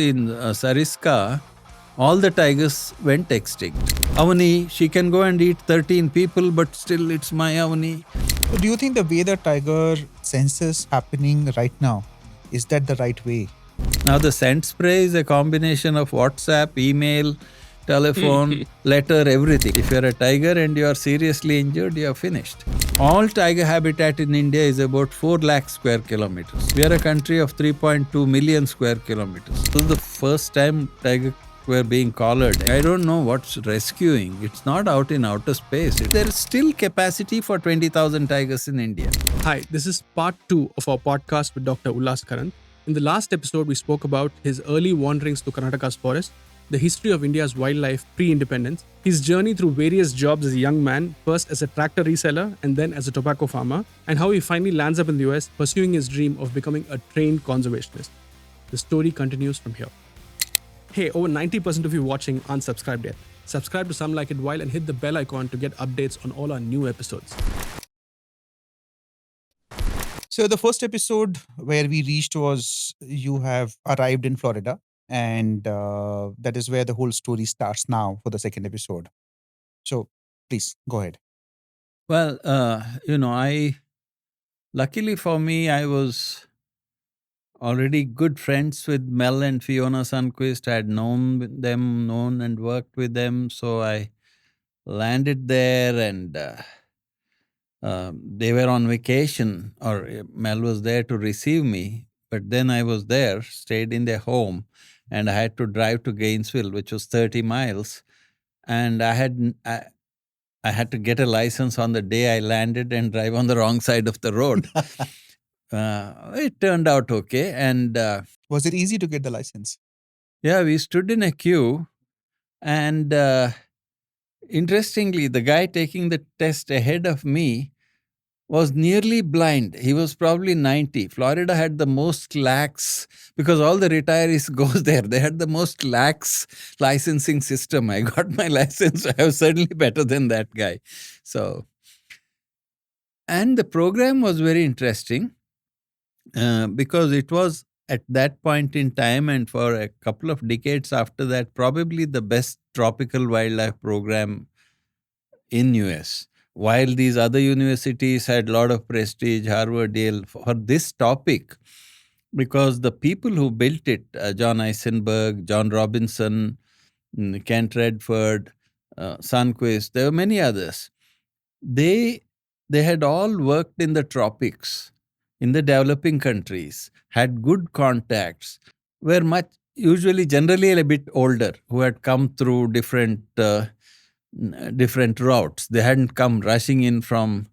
In Sariska, all the tigers went extinct. Avani, she can go and eat 13 people, but still it's my Avani. So do you think the way the tiger census happening right now, is that the right way? Now the scent spray is a combination of WhatsApp, email, telephone, letter, everything. If you're a tiger and you are seriously injured, you are finished. All tiger habitat in India is about 4 lakh square kilometers. We are a country of 3.2 million square kilometers. This is the first time tiger were being collared. I don't know what's rescuing. It's not out in outer space. There is still capacity for 20,000 tigers in India. Hi, this is part 2 of our podcast with Dr. Ullas Karanth. In the last episode, we spoke about his early wanderings to Karnataka's forest, the history of India's wildlife pre-independence, his journey through various jobs as a young man, first as a tractor reseller and then as a tobacco farmer, and how he finally lands up in the US pursuing his dream of becoming a trained conservationist. The story continues from here. Hey, over 90% of you watching aren't subscribed yet. Subscribe to Some Like It Wild and hit the bell icon to get updates on all our new episodes. So the first episode where we reached was you have arrived in Florida, and that is where the whole story starts now for the second episode. So please go ahead. Well, luckily for me, I was already good friends with Mel and Fiona Sunquist. I had known and worked with them. So I landed there and they were on vacation, or Mel was there to receive me. But then I was there, stayed in their home, and I had to drive to Gainesville, which was 30 miles. And I had to get a license on the day I landed and drive on the wrong side of the road. It turned out okay. And Was it easy to get the license? yeah, we stood in a queue. And interestingly, the guy taking the test ahead of me was nearly blind. He was probably 90. Florida had the most lax, because all the retirees goes there. They had the most lax licensing system. I got my license. I was certainly better than that guy. So, and the program was very interesting because it was at that point in time and for a couple of decades after that, probably the best tropical wildlife program in US. While these other universities had a lot of prestige, Harvard, Yale, for this topic, because the people who built it, John Eisenberg, John Robinson, Kent Redford, Sunquist, there were many others. They had all worked in the tropics, in the developing countries, had good contacts, were generally a bit older, who had come through different routes. They hadn't come rushing in from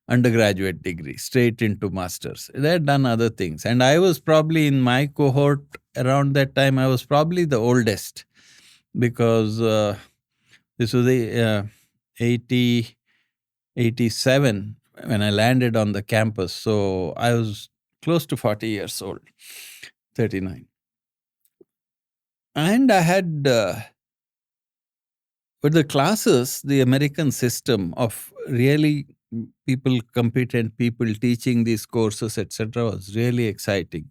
undergraduate degree straight into masters. They had done other things. And I was probably in my cohort around that time, I was probably the oldest because this was the 87 when I landed on the campus. So I was close to 40 years old, 39. And I had but the classes, the American system of really competent people teaching these courses, etc., was really exciting.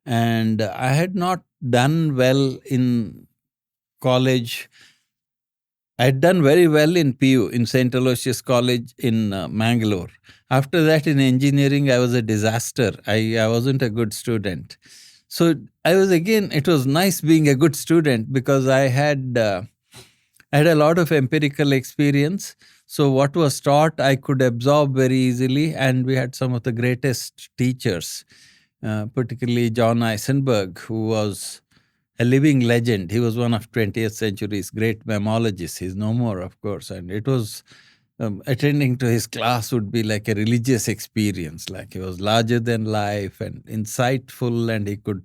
And I had not done well in college. I had done very well in PU, in St. Aloysius College in Mangalore. After that, in engineering, I was a disaster. I wasn't a good student. So it was nice being a good student because I had a lot of empirical experience. So what was taught, I could absorb very easily. And we had some of the greatest teachers, particularly John Eisenberg, who was a living legend. He was one of 20th century's great mammalogists. He's no more, of course. And it was, attending to his class would be like a religious experience. Like he was larger than life and insightful, and he could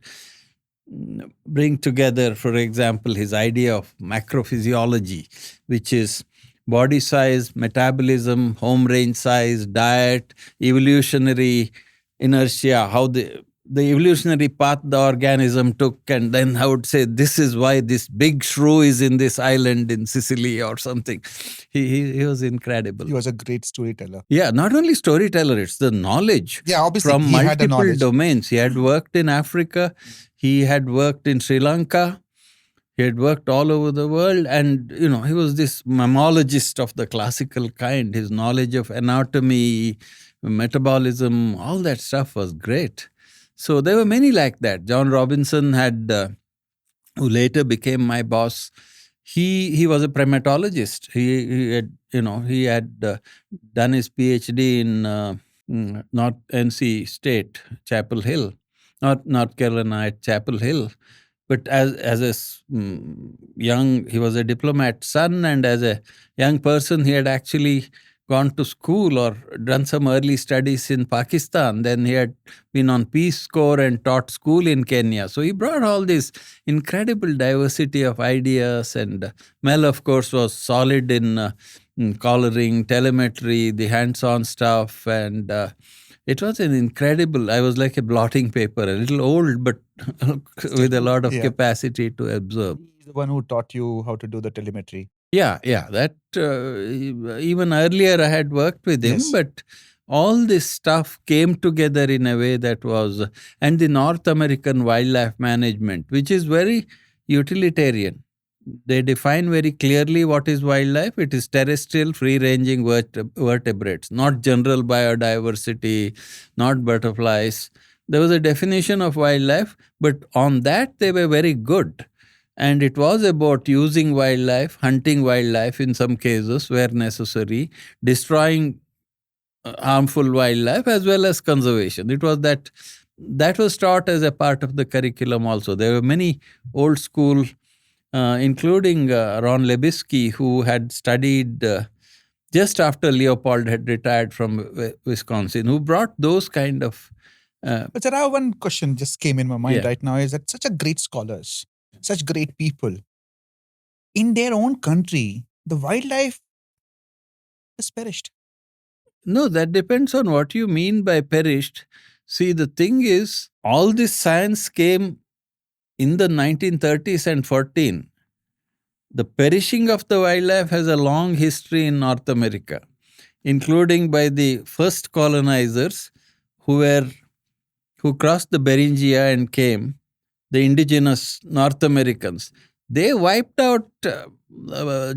bring together, for example, his idea of macrophysiology, which is body size, metabolism, home range size, diet, evolutionary inertia, how the the evolutionary path the organism took, and then I would say this is why this big shrew is in this island in Sicily or something. He was incredible. He was a great storyteller. Yeah, not only storyteller, it's the knowledge Yeah, obviously from he had the multiple knowledge. domains. He had worked in Africa, he had worked in Sri Lanka, he had worked all over the world, and he was this mammologist of the classical kind. His knowledge of anatomy, metabolism, all that stuff was great. So there were many like that. John Robinson had, who later became my boss. He was a primatologist. He had done his PhD in North NC State, Chapel Hill, not North Carolina, at Chapel Hill. But as a young, he was a diplomat's son, and as a young person, he had actually gone to school or done some early studies in Pakistan. Then he had been on Peace Corps and taught school in Kenya. So he brought all this incredible diversity of ideas. And Mel, of course, was solid in collaring, telemetry, the hands-on stuff, and it was an incredible. I was like a blotting paper, a little old, but with a lot of capacity to observe. He's the one who taught you how to do the telemetry. Yeah. That even earlier I had worked with him, but all this stuff came together in a way that was, and the North American wildlife management, which is very utilitarian. They define very clearly what is wildlife. It is terrestrial, free-ranging vertebrates, not general biodiversity, not butterflies. There was a definition of wildlife, but on that they were very good. And it was about using wildlife, hunting wildlife in some cases where necessary, destroying harmful wildlife, as well as conservation. It was that was taught as a part of the curriculum also. There were many old school, including Ron Lebisky, who had studied just after Leopold had retired from Wisconsin, who brought those kind of... But sir, I have one question just came in my mind right now, is that such a great scholars, such great people, in their own country, the wildlife has perished. No, that depends on what you mean by perished. See, the thing is, all this science came in the 1930s and 14. The perishing of the wildlife has a long history in North America, including by the first colonizers who crossed the Beringia and came, the indigenous North Americans. They wiped out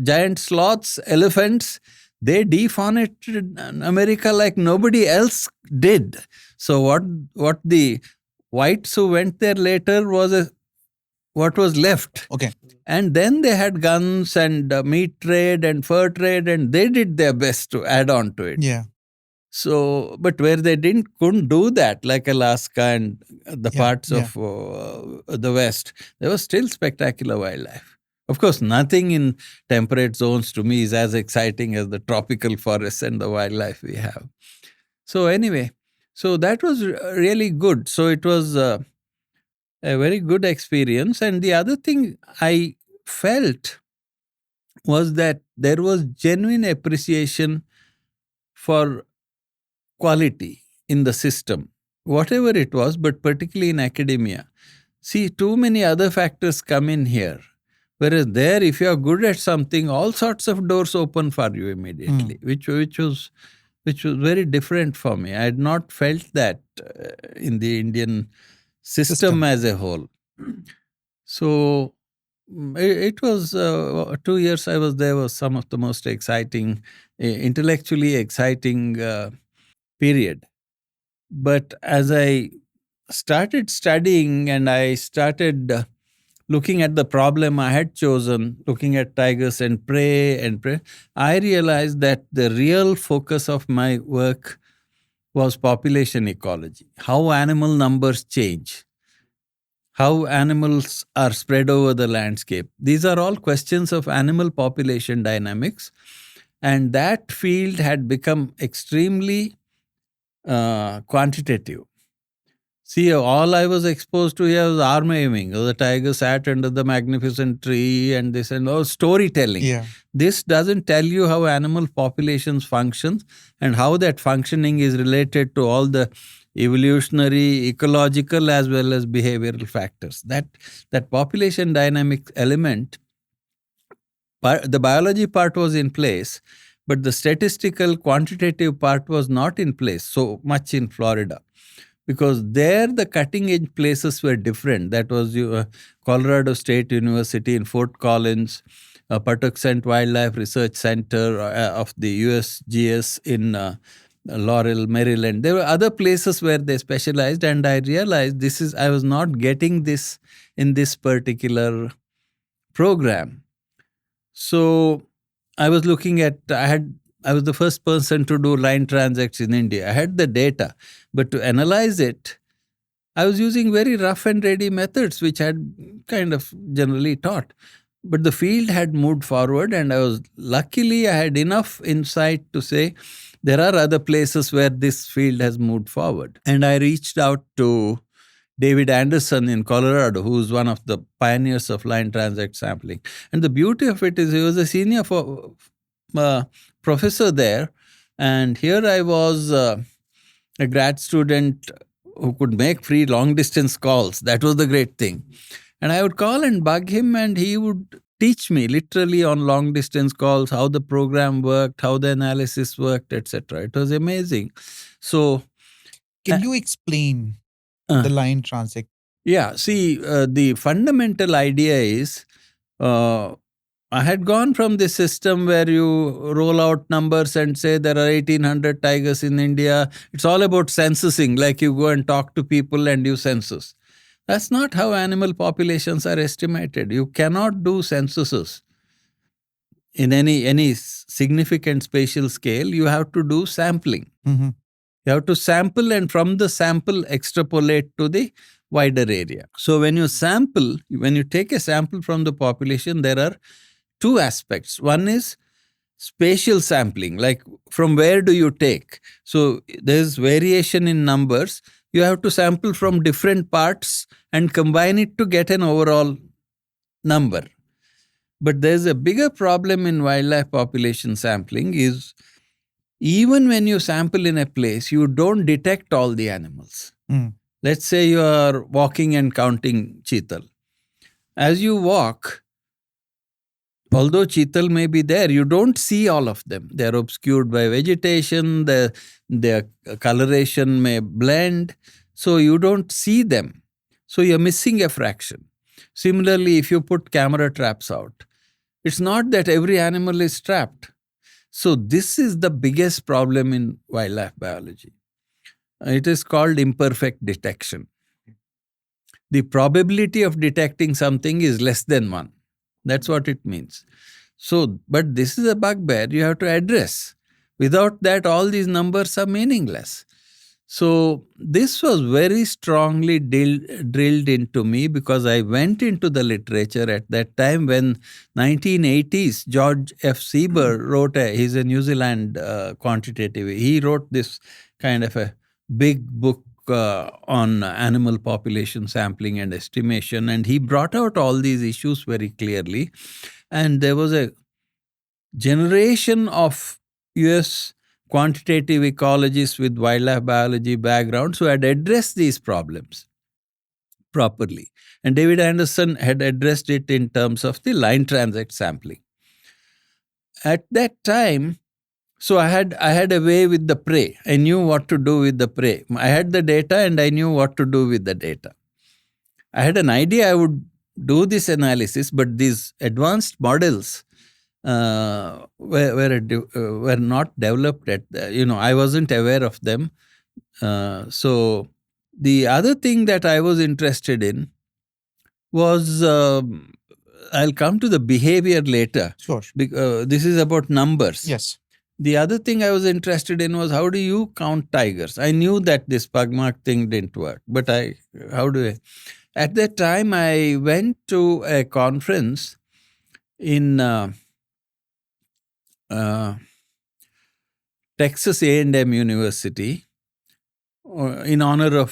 giant sloths, elephants. They defaunated America like nobody else did. So what the whites who went there later was what was left. Okay. And then they had guns and meat trade and fur trade, and they did their best to add on to it. Yeah. So, but where they couldn't do that, like Alaska and the parts of the West, there was still spectacular wildlife. Of course, nothing in temperate zones to me is as exciting as the tropical forests and the wildlife we have. So anyway, so that was really good. So it was a very good experience. And the other thing I felt was that there was genuine appreciation for quality in the system, whatever it was, but particularly in academia. See, too many other factors come in here. Whereas there, if you are good at something, all sorts of doors open for you immediately, which was very different for me. I had not felt that in the Indian system as a whole. So it was 2 years I was there was some of the most exciting, intellectually exciting period. But as I started studying and I started looking at the problem I had chosen, looking at tigers and prey, I realized that the real focus of my work was population ecology, how animal numbers change, how animals are spread over the landscape. These are all questions of animal population dynamics, and that field had become extremely quantitative. See, all I was exposed to here was arm aiming. The tiger sat under the magnificent tree and this and all storytelling. Yeah. This doesn't tell you how animal populations function and how that functioning is related to all the evolutionary, ecological, as well as behavioral factors. That population dynamic element, the biology part was in place, but the statistical quantitative part was not in place so much in Florida, because there the cutting edge places were different. That was Colorado State University in Fort Collins, Patuxent Wildlife Research Center of the USGS in Laurel, Maryland. There were other places where they specialized, and I realized I was not getting this in this particular program. So I was looking at, I was the first person to do line transects in India. I had the data, but to analyze it, I was using very rough and ready methods, which I had kind of generally taught. But the field had moved forward, and luckily I had enough insight to say there are other places where this field has moved forward. And I reached out to David Anderson in Colorado, who is one of the pioneers of line transect sampling. And the beauty of it is he was a senior professor there, and here I was a grad student who could make free long-distance calls. That was the great thing. And I would call and bug him, and he would teach me literally on long-distance calls how the program worked, how the analysis worked, etc. It was amazing. So, Can you explain the line transect? Yeah, see, the fundamental idea is I had gone from this system where you roll out numbers and say there are 1,800 tigers in India. It's all about censusing, like you go and talk to people and you census. That's not how animal populations are estimated. You cannot do censuses in any significant spatial scale. You have to do sampling. Mm-hmm. You have to sample, and from the sample extrapolate to the wider area. So when you take a sample from the population, there are two aspects. One is spatial sampling, like from where do you take? So there's variation in numbers. You have to sample from different parts and combine it to get an overall number. But there's a bigger problem in wildlife population sampling is even when you sample in a place, you don't detect all the animals. Let's say you are walking and counting cheetal. As you walk, although cheetal may be there, you don't see all of them. They are obscured by vegetation, their coloration may blend, so you don't see them. So you're missing a fraction. Similarly, if you put camera traps out, it's not that every animal is trapped. So this is the biggest problem in wildlife biology. It is called imperfect detection. The probability of detecting something is less than 1. That's what it means. So, but this is a bugbear you have to address. Without that, all these numbers are meaningless. So this was very strongly drilled into me because I went into the literature at that time when 1980s, George F. Sieber wrote he's a New Zealand quantitative. He wrote this kind of a big book on animal population sampling and estimation, and he brought out all these issues very clearly. And there was a generation of US quantitative ecologists with wildlife biology backgrounds who had addressed these problems properly. And David Anderson had addressed it in terms of the line transect sampling. At that time, so I had a way with the prey. I knew what to do with the prey. I had the data and I knew what to do with the data. I had an idea I would do this analysis, but these advanced models were not developed I wasn't aware of them. So the other thing that I was interested in was, I'll come to the behavior later. Sure. This is about numbers. Yes. The other thing I was interested in was how do you count tigers? I knew that this pugmark thing didn't work, but how do I? At that time, I went to a conference in Texas A&M University in honor of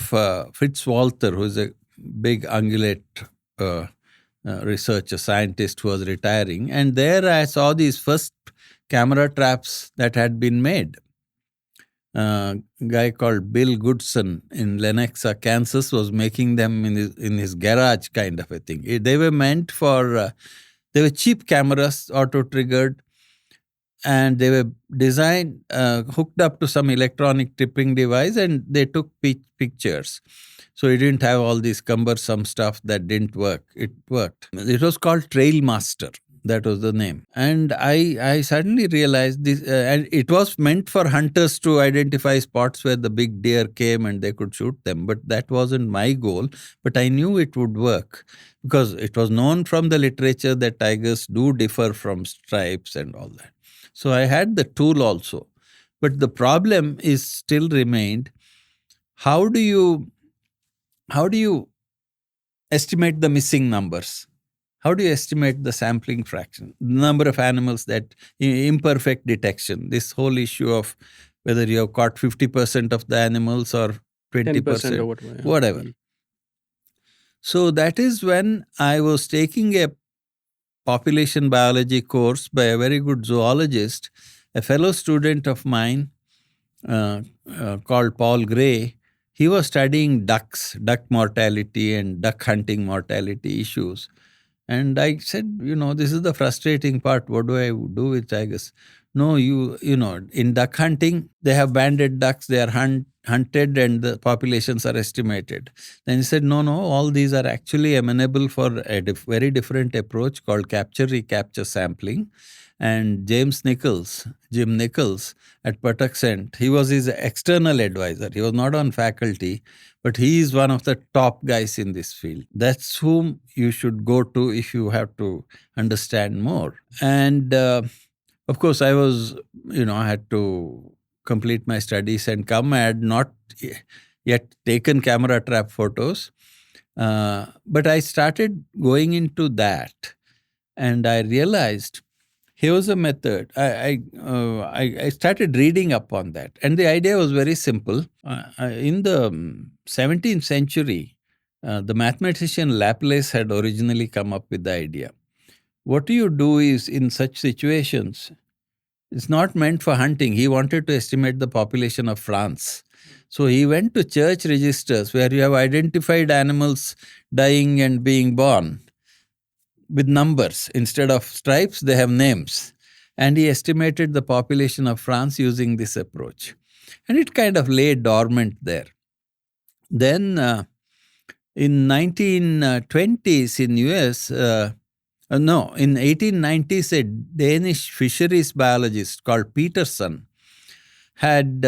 Fritz Walter, who is a big ungulate researcher, scientist who was retiring. And there I saw these first camera traps that had been made. guy called Bill Goodson in Lenexa, Kansas, was making them in his garage, kind of a thing. They were meant for, they were cheap cameras, auto-triggered, and they were designed, hooked up to some electronic tipping device, and they took pictures. So it didn't have all this cumbersome stuff that didn't work. It worked. It was called Trail Master. That was the name. And I suddenly realized this, and it was meant for hunters to identify spots where the big deer came and they could shoot them. But that wasn't my goal. But I knew it would work because it was known from the literature that tigers do differ from stripes and all that. So I had the tool also. But the problem is still remained. How do you estimate the missing numbers? How do you estimate the sampling fraction, the number of animals that imperfect detection, this whole issue of whether you have caught 50% of the animals or 20% or whatever. Yeah. whatever. So that is when I was taking a population biology course by a very good zoologist, a fellow student of mine called Paul Gray. He was studying ducks, duck mortality and duck hunting mortality issues. And I said, this is the frustrating part. What do I do with tigers? No, in duck hunting, they have banded ducks, they are hunted and the populations are estimated. Then he said, no, all these are actually amenable for a very different approach called capture-recapture sampling. And Jim Nichols at Patuxent, he was his external advisor. He was not on faculty, but he is one of the top guys in this field. That's whom you should go to if you have to understand more. And of course, I had to complete my studies and come. I had not yet taken camera trap photos, but I started going into that, and I realized here was a method. I started reading up on that. And the idea was very simple. In the 17th century, the mathematician Laplace had originally come up with the idea. What you do is, in such situations, it's not meant for hunting. He wanted to estimate the population of France. So he went to church registers where you have identified animals dying and being born with numbers. Instead of stripes, they have names. And he estimated the population of France using this approach. And it kind of lay dormant there. Then in 1920s in US, in 1890s, a Danish fisheries biologist called Peterson had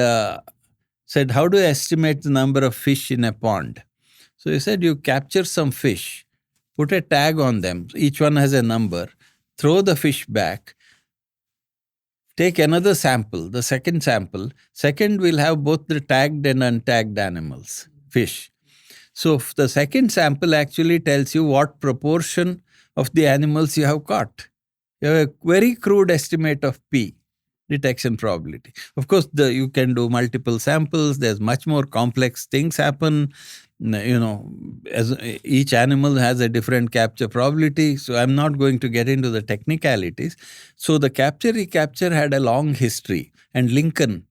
said, how do you estimate the number of fish in a pond? So he said, you capture some fish, put a tag on them, each one has a number, throw the fish back, take another sample, the second sample. Second will have both the tagged and untagged animals, fish. So the second sample actually tells you what proportion of the animals you have caught. You have a very crude estimate of P, detection probability. Of course, you can do multiple samples. There's much more complex things happen. As each animal has a different capture probability. So I'm not going to get into the technicalities. So the capture-recapture had a long history, and Lincoln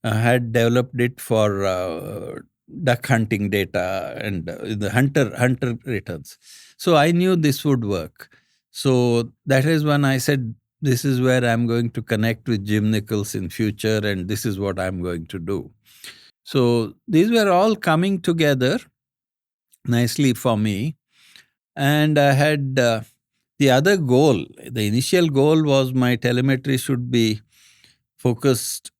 had developed it for duck hunting data and the hunter returns. So I knew this would work. So that is when I said, this is where I'm going to connect with Jim Nichols in future, and this is what I'm going to do. So these were all coming together nicely for me. And I had the other goal. The initial goal was my telemetry should be focused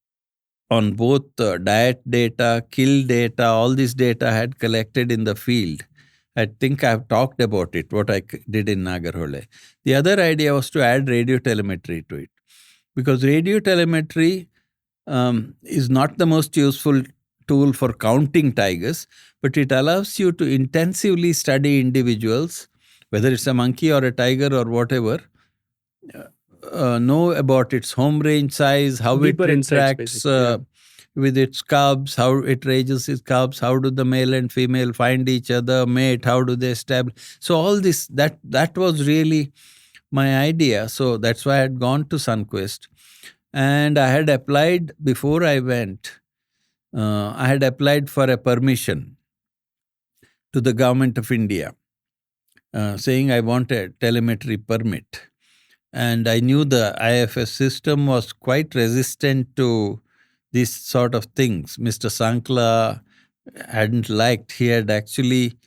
on both diet data, kill data, all this data I had collected in the field. I think I've talked about it, what I did in Nagarhole. The other idea was to add radio telemetry to it, because radio telemetry is not the most useful tool for counting tigers, but it allows you to intensively study individuals, whether it's a monkey or a tiger or whatever, know about its home range size, how Deeper it insights, interacts with its cubs, how it raises its cubs, how do the male and female find each other, mate, how do they establish. So all this, that was really my idea. So that's why I had gone to Sunquest. And I had applied before I went I had applied for a permission to the government of India, saying I want a telemetry permit. And I knew the IFS system was quite resistant to these sort of things. Mr. Sankla hadn't liked. He had actually,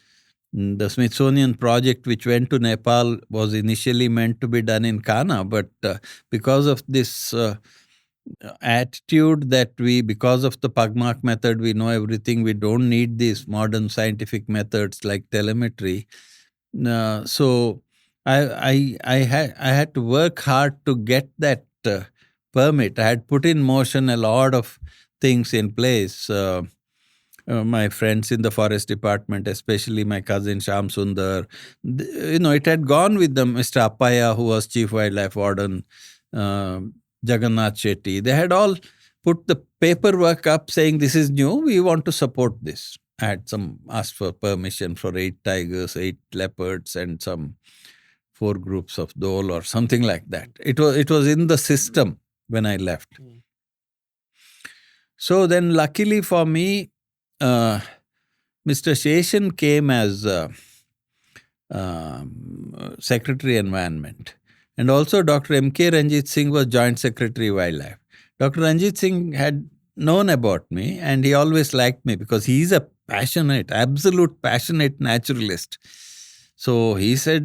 the Smithsonian project which went to Nepal was initially meant to be done in Kana, but because of this attitude that because of the Pugmark method, we know everything, we don't need these modern scientific methods like telemetry. So I had to work hard to get that permit. I had put in motion a lot of things in place. My friends in the forest department, especially my cousin Sham Sundar, it had gone with them. Mr. Appaya, who was chief wildlife warden, uh, Jagannath Shetty, they had all put the paperwork up saying this is new, we want to support this. I had asked for permission for 8 tigers, 8 leopards, and some 4 groups of dhole or something like that. It was in the system when I left. So then, luckily for me, Mr. Sheshan came as Secretary Environment. And also Dr. M.K. Ranjit Singh was Joint Secretary Wildlife. Dr. Ranjit Singh had known about me and he always liked me because he's a absolute passionate naturalist. So he said,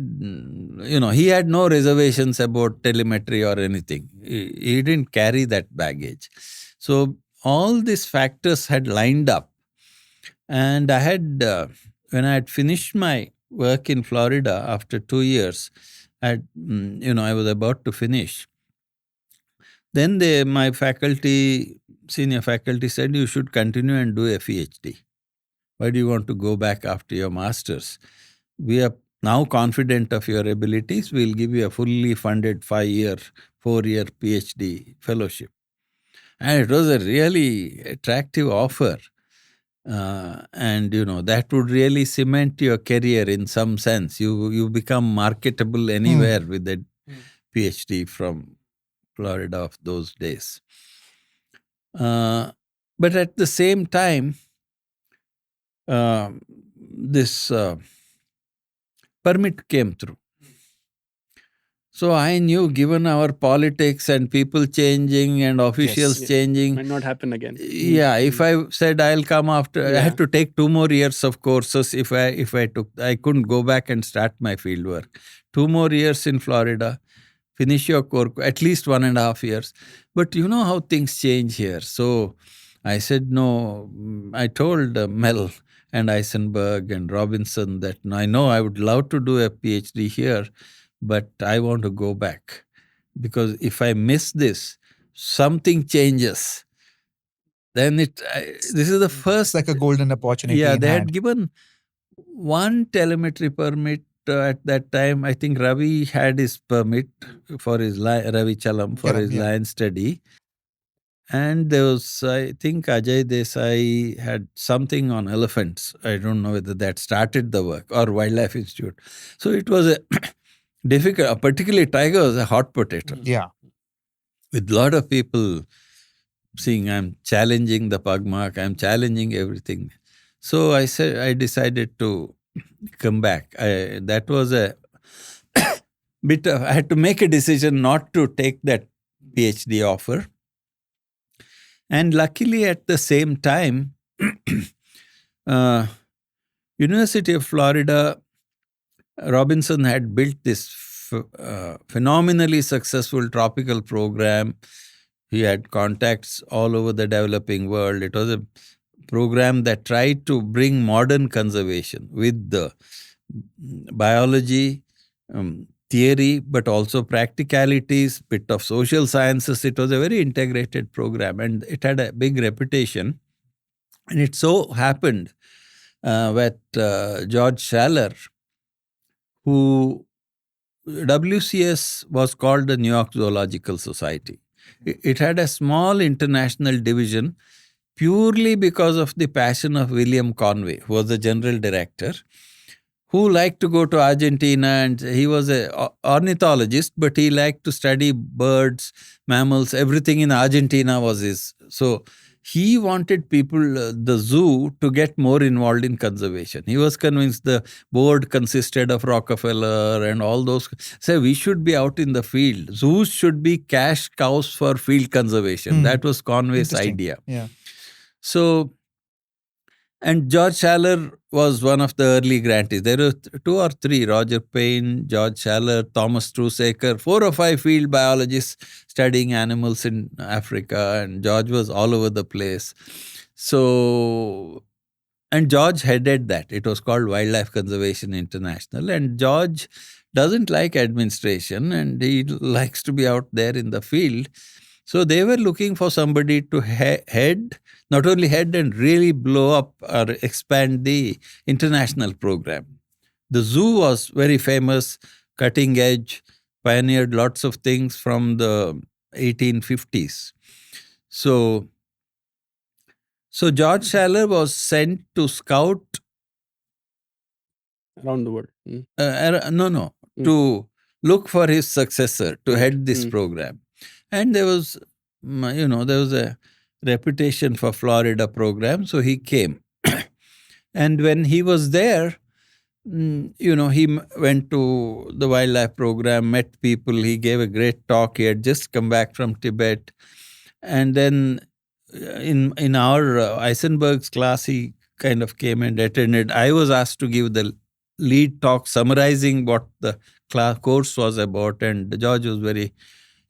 he had no reservations about telemetry or anything. He didn't carry that baggage. So all these factors had lined up. And I had, when I had finished my work in Florida after 2 years, I was about to finish. Then my senior faculty said, you should continue and do a PhD. Why do you want to go back after your master's? We are now confident of your abilities. We'll give you a fully funded 4-year PhD fellowship. And it was a really attractive offer. And that would really cement your career in some sense. You become marketable anywhere with a PhD from Florida of those days. But at the same time, this permit came through. So I knew, given our politics and people changing and officials changing, might not happen again. Yeah, if I said I'll come after, I had to take 2 more years of courses. If I took, I couldn't go back and start my field work. 2 more years in Florida, finish your course, at least 1.5 years. But you know how things change here. So I said no. I told Mel and Eisenberg and Robinson that I know I would love to do a PhD here, but I want to go back because if I miss this, something changes. Then this is the first. It's like a golden opportunity. Yeah, in they hand. had given one telemetry permit at that time. I think Ravi had his permit for his Ravi Chalam for his lion study. And there was, I think Ajay Desai had something on elephants. I don't know whether that started the work or Wildlife Institute. So it was a difficult, particularly tiger was a hot potato. Yeah. With a lot of people seeing I'm challenging the Pugmark, I'm challenging everything. So I decided to come back. That was a bit of, I had to make a decision not to take that PhD offer. And luckily at the same time, University of Florida, Robinson had built this phenomenally successful tropical program. He had contacts all over the developing world. It was a program that tried to bring modern conservation with the biology, theory, but also practicalities, bit of social sciences. It was a very integrated program and it had a big reputation. And it so happened that George Schaller, who WCS was called the New York Zoological Society. It had a small international division purely because of the passion of William Conway, who was the general director, who liked to go to Argentina, and he was an ornithologist, but he liked to study birds, mammals, everything in Argentina was his. So he wanted people, the zoo, to get more involved in conservation. He was convinced the board consisted of Rockefeller and all those. So we should be out in the field. Zoos should be cash cows for field conservation. That was Conway's idea. Yeah. So, and George Schaller was one of the early grantees. There were two or three, Roger Payne, George Schaller, Thomas Truesaker, 4 or 5 field biologists studying animals in Africa, and George was all over the place. So, and George headed that. It was called Wildlife Conservation International, and George doesn't like administration, and he likes to be out there in the field. So they were looking for somebody to head, not only head and really blow up or expand the international program. The zoo was very famous, cutting edge, pioneered lots of things from the 1850s. So George Schaller was sent to scout Around the world. to look for his successor to head this program. And there was a reputation for Florida program, so he came. And when he was there, he went to the wildlife program, met people, he gave a great talk. He had just come back from Tibet. And then in our Eisenberg's class, he kind of came and attended. I was asked to give the lead talk summarizing what the course was about, and George was very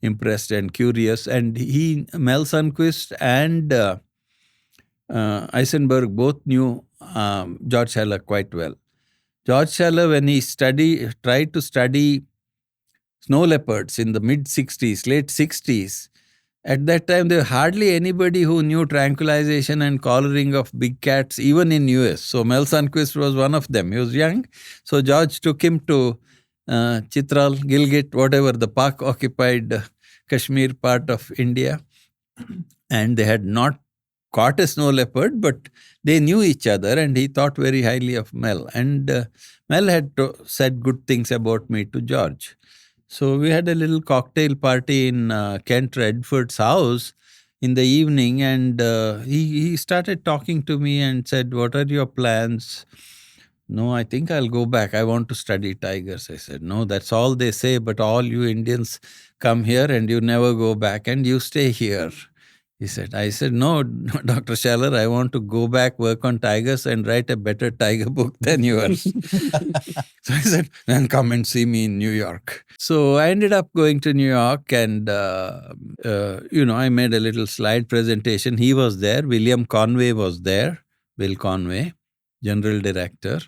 impressed and curious. And Mel Sundquist and Eisenberg both knew George Schaller quite well. George Schaller, when he tried to study snow leopards in the mid-60s, late 60s, at that time, there was hardly anybody who knew tranquilization and collaring of big cats, even in US. So Mel Sundquist was one of them. He was young. So George took him to Chitral, Gilgit, whatever, the Pak-occupied Kashmir part of India. And they had not caught a snow leopard, but they knew each other, and he thought very highly of Mel. And Mel had said good things about me to George. So we had a little cocktail party in Kent Redford's house in the evening, and he started talking to me and said, "What are your plans?" "No, I think I'll go back. I want to study tigers." I said, "No, that's all they say, but all you Indians come here and you never go back and you stay here." I said, "No, Dr. Schaller, I want to go back, work on tigers and write a better tiger book than yours." So I said, "Then come and see me in New York." So I ended up going to New York, and, I made a little slide presentation. He was there. William Conway was there, Bill Conway, General Director.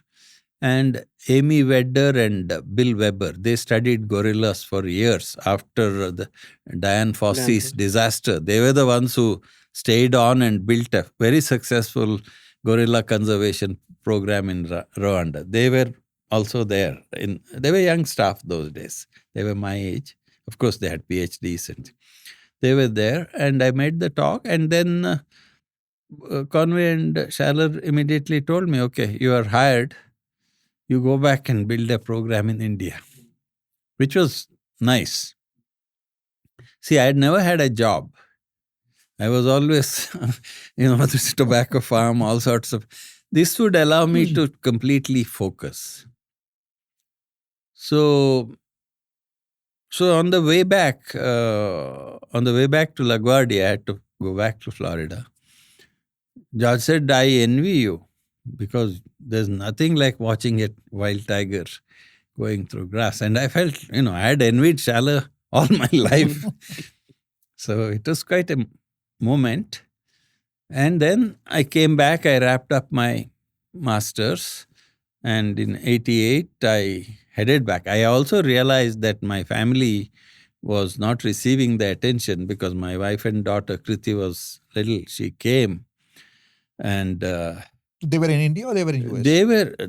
And Amy Wedder and Bill Weber, they studied gorillas for years after the Dian Fossey's disaster. They were the ones who stayed on and built a very successful gorilla conservation program in Rwanda. They were also there. They were young staff those days. They were my age. Of course, they had PhDs. And they were there, and I made the talk. And then Conway and Schaller immediately told me, "Okay, you are hired. You go back and build a program in India," which was nice. See, I had never had a job. I was always, this tobacco farm, all sorts of. This would allow me to completely focus. So on the way back to LaGuardia, I had to go back to Florida. George said, "I envy you, because there's nothing like watching a wild tiger going through grass." And I felt, I had envied Schaller all my life. So it was quite a moment. And then I came back, I wrapped up my master's, and in 88, I headed back. I also realized that my family was not receiving the attention, because my wife and daughter, Kriti, was little. She came, and they were in India or they were in US?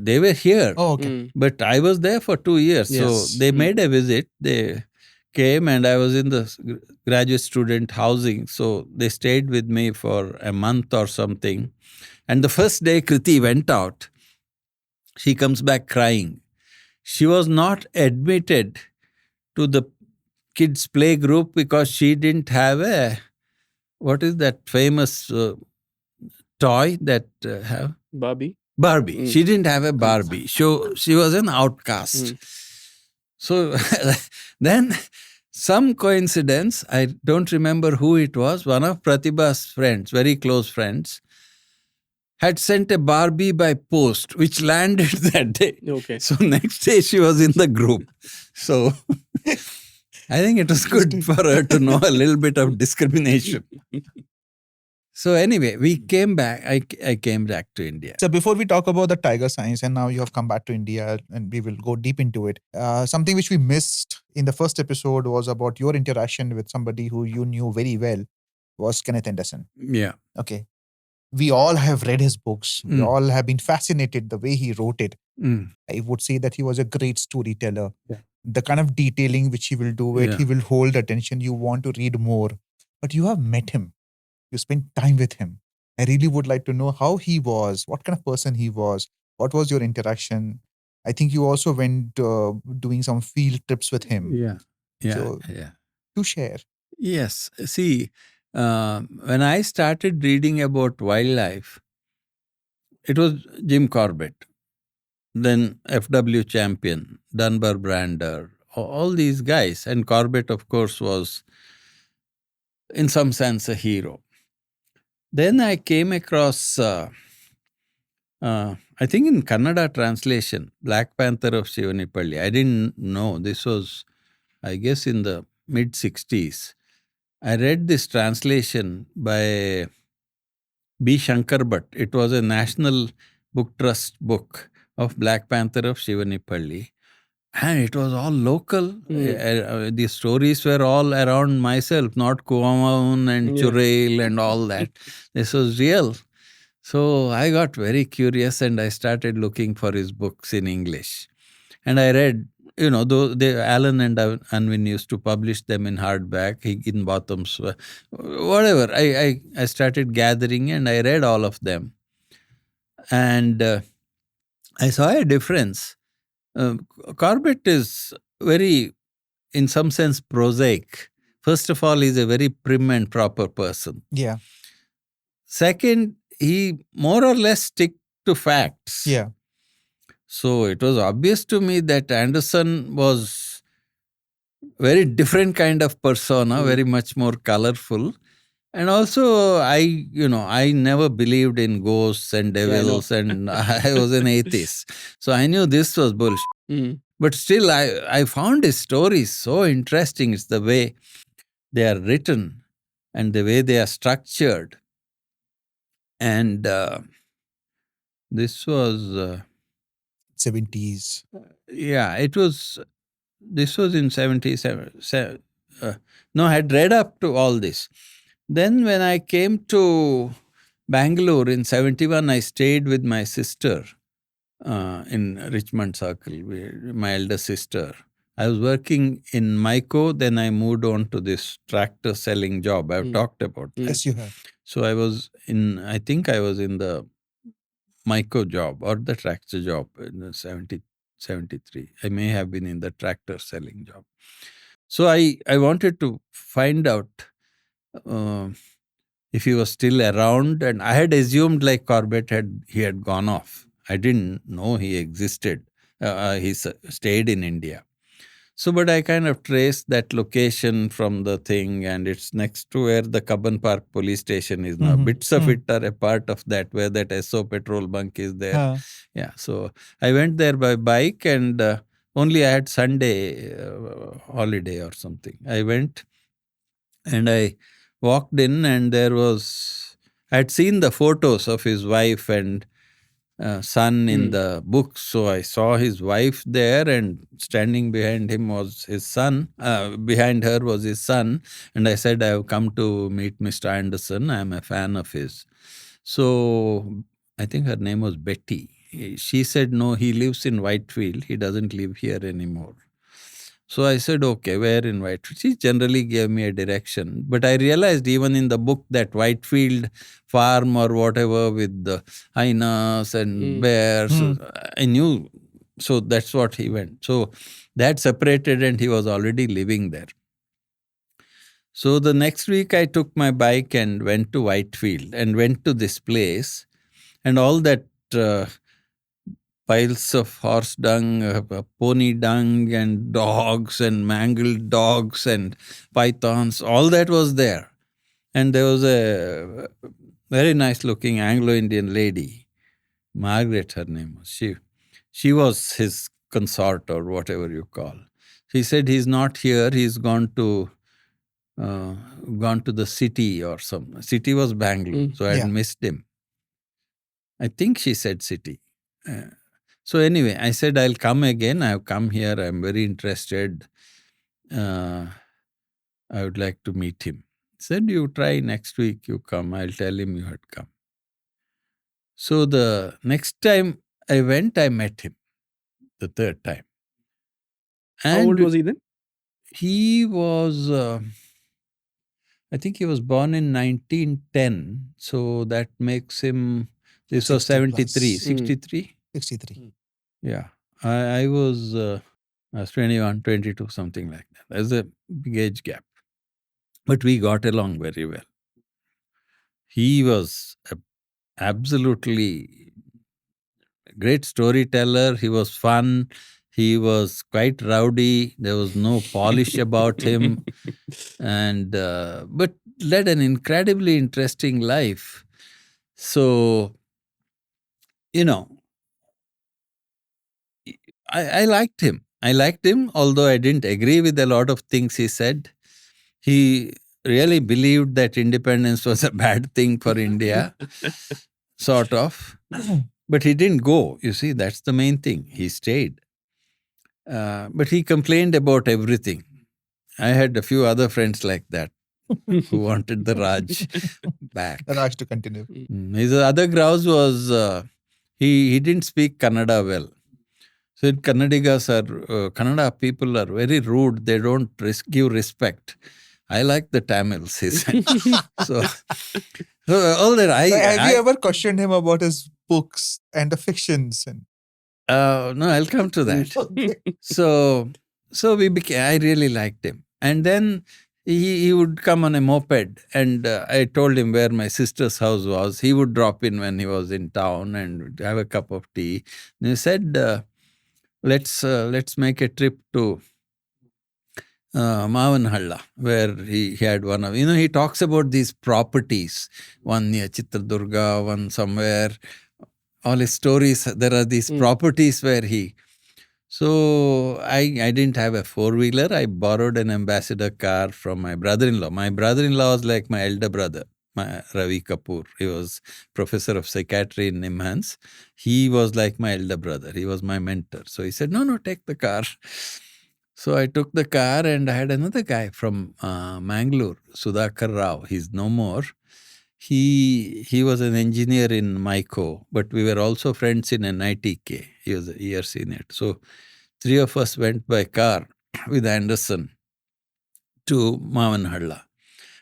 They were here. Oh, okay. But I was there for 2 years. Yes. So they made a visit. They came, and I was in the graduate student housing. So they stayed with me for a month or something. And the first day Kriti went out, she comes back crying. She was not admitted to the kids' play group because she didn't have what is that famous toy that have Barbie. Barbie. She didn't have a Barbie. So she was an outcast. So then some coincidence, I don't remember who it was, one of Pratibha's friends, very close friends, had sent a Barbie by post, which landed that day. Okay. So next day she was in the group. So I think it was good for her to know a little bit of discrimination. So anyway, we came back. I came back to India. So before we talk about the tiger science, and now you have come back to India and we will go deep into it. Something which we missed in the first episode was about your interaction with somebody who you knew very well, was Kenneth Anderson. Yeah. Okay. We all have read his books. We all have been fascinated the way he wrote it. I would say that he was a great storyteller. Yeah. The kind of detailing which he will do it, he will hold attention. You want to read more. But you have met him. You spent time with him. I really would like to know how he was, what kind of person he was, what was your interaction. I think you also went doing some field trips with him. Yeah. So, to share. Yes. See, when I started reading about wildlife, it was Jim Corbett, then F.W. Champion, Dunbar Brander, all these guys. And Corbett, of course, was in some sense a hero. Then I came across, I think in Kannada translation, Black Panther of Shivanipalli. I didn't know. This was, I guess, in the mid-60s. I read this translation by B. Shankar Bhatt. It was a National Book Trust book of Black Panther of Shivanipalli. And it was all local. The stories were all around myself, not Kuamaun and Churail and all that. This was real. So I got very curious and I started looking for his books in English. And I read, Allen and Unwin used to publish them in hardback, Higginbotham's, whatever. I started gathering and I read all of them. And I saw a difference. Corbett is very, in some sense, prosaic. First of all, he's a very prim and proper person. Yeah. Second, he more or less stick to facts. Yeah. So it was obvious to me that Anderson was very different kind of persona, very much more colorful. And also, I never believed in ghosts and devils, and I was an atheist. So I knew this was bullshit. But still, I found his stories so interesting. It's the way they are written and the way they are structured. And this was... 70s. Yeah, this was in 77. No, I had read up to all this. Then when I came to Bangalore in 71, I stayed with my sister in Richmond Circle, my elder sister. I was working in Myco, then I moved on to this tractor selling job. I've talked about that. Yes, you have. So I think I was in the Myco job or the tractor job in the 73. I may have been in the tractor selling job. So I wanted to find out if he was still around, and I had assumed like Corbett he had gone off. I didn't know he existed. He stayed in India. So, but I kind of traced that location from the thing, and it's next to where the Cubbon Park police station is now. Bits of it are a part of that, where that SO petrol bunk is there. Yeah, so I went there by bike, and only I had Sunday holiday or something. I went and I walked in, and I had seen the photos of his wife and son in the books. So I saw his wife there, and standing behind him was his son. Behind her was his son. And I said, I have come to meet Mr. Anderson. I am a fan of his. So I think her name was Betty. She said, no, he lives in Whitefield. He doesn't live here anymore. So I said, okay, where in Whitefield? She generally gave me a direction. But I realized even in the book that Whitefield farm or whatever with the hyenas and bears, I knew. So that's what he went. So that separated, and he was already living there. So the next week I took my bike and went to Whitefield and went to this place, and all that piles of horse dung, pony dung, and dogs and mangled dogs and pythons, all that was there. And there was a very nice looking Anglo-Indian lady, Margaret her name was. She was his consort or whatever you call. He said he's not here, he's uh, gone to the city or some. City was Bangalore, so I had Yeah. missed him. I think she said city. So anyway, I said I'll come again. I've come here. I'm very interested. I would like to meet him. He said, you try next week. You come. I'll tell him you had come. So the next time I went, I met him. The third time. How old was he then? He was, I think he was born in 1910. So that makes him, this was 60 plus. 73. 63? 63. Yeah. I was 21, 22, something like that. There's a big age gap. But we got along very well. He was absolutely a great storyteller. He was fun. He was quite rowdy. There was no polish about him. And but led an incredibly interesting life. So, you know, I liked him. I liked him, although I didn't agree with a lot of things he said. He really believed that independence was a bad thing for India, sort of. But he didn't go, you see, that's the main thing. He stayed. But he complained about everything. I had a few other friends like that who wanted the Raj back. Raj to continue. His other grouse was he didn't speak Kannada well. So Kannada people are very rude. They don't give respect. I like the Tamils, he said. so all that Have you ever questioned him about his books and the fictions? And no, I'll come to that. So I really liked him. And then he would come on a moped, and I told him where my sister's house was. He would drop in when he was in town and have a cup of tea. And he said, let's make a trip to Mavanhalla, where he had one of, he talks about these properties, one near Chitradurga, one somewhere, all his stories, there are these properties where so I didn't have a four-wheeler. I borrowed an ambassador car from my brother-in-law. My brother-in-law was like my elder brother, Ravi Kapoor. He was professor of psychiatry in Nimhans. He was like my elder brother. He was my mentor. So he said, no, take the car. So I took the car, and I had another guy from Mangalore, Sudhakar Rao. He's no more. He was an engineer in MICO, but we were also friends in NITK. He was a year senior. So three of us went by car with Anderson to Mavanhalla.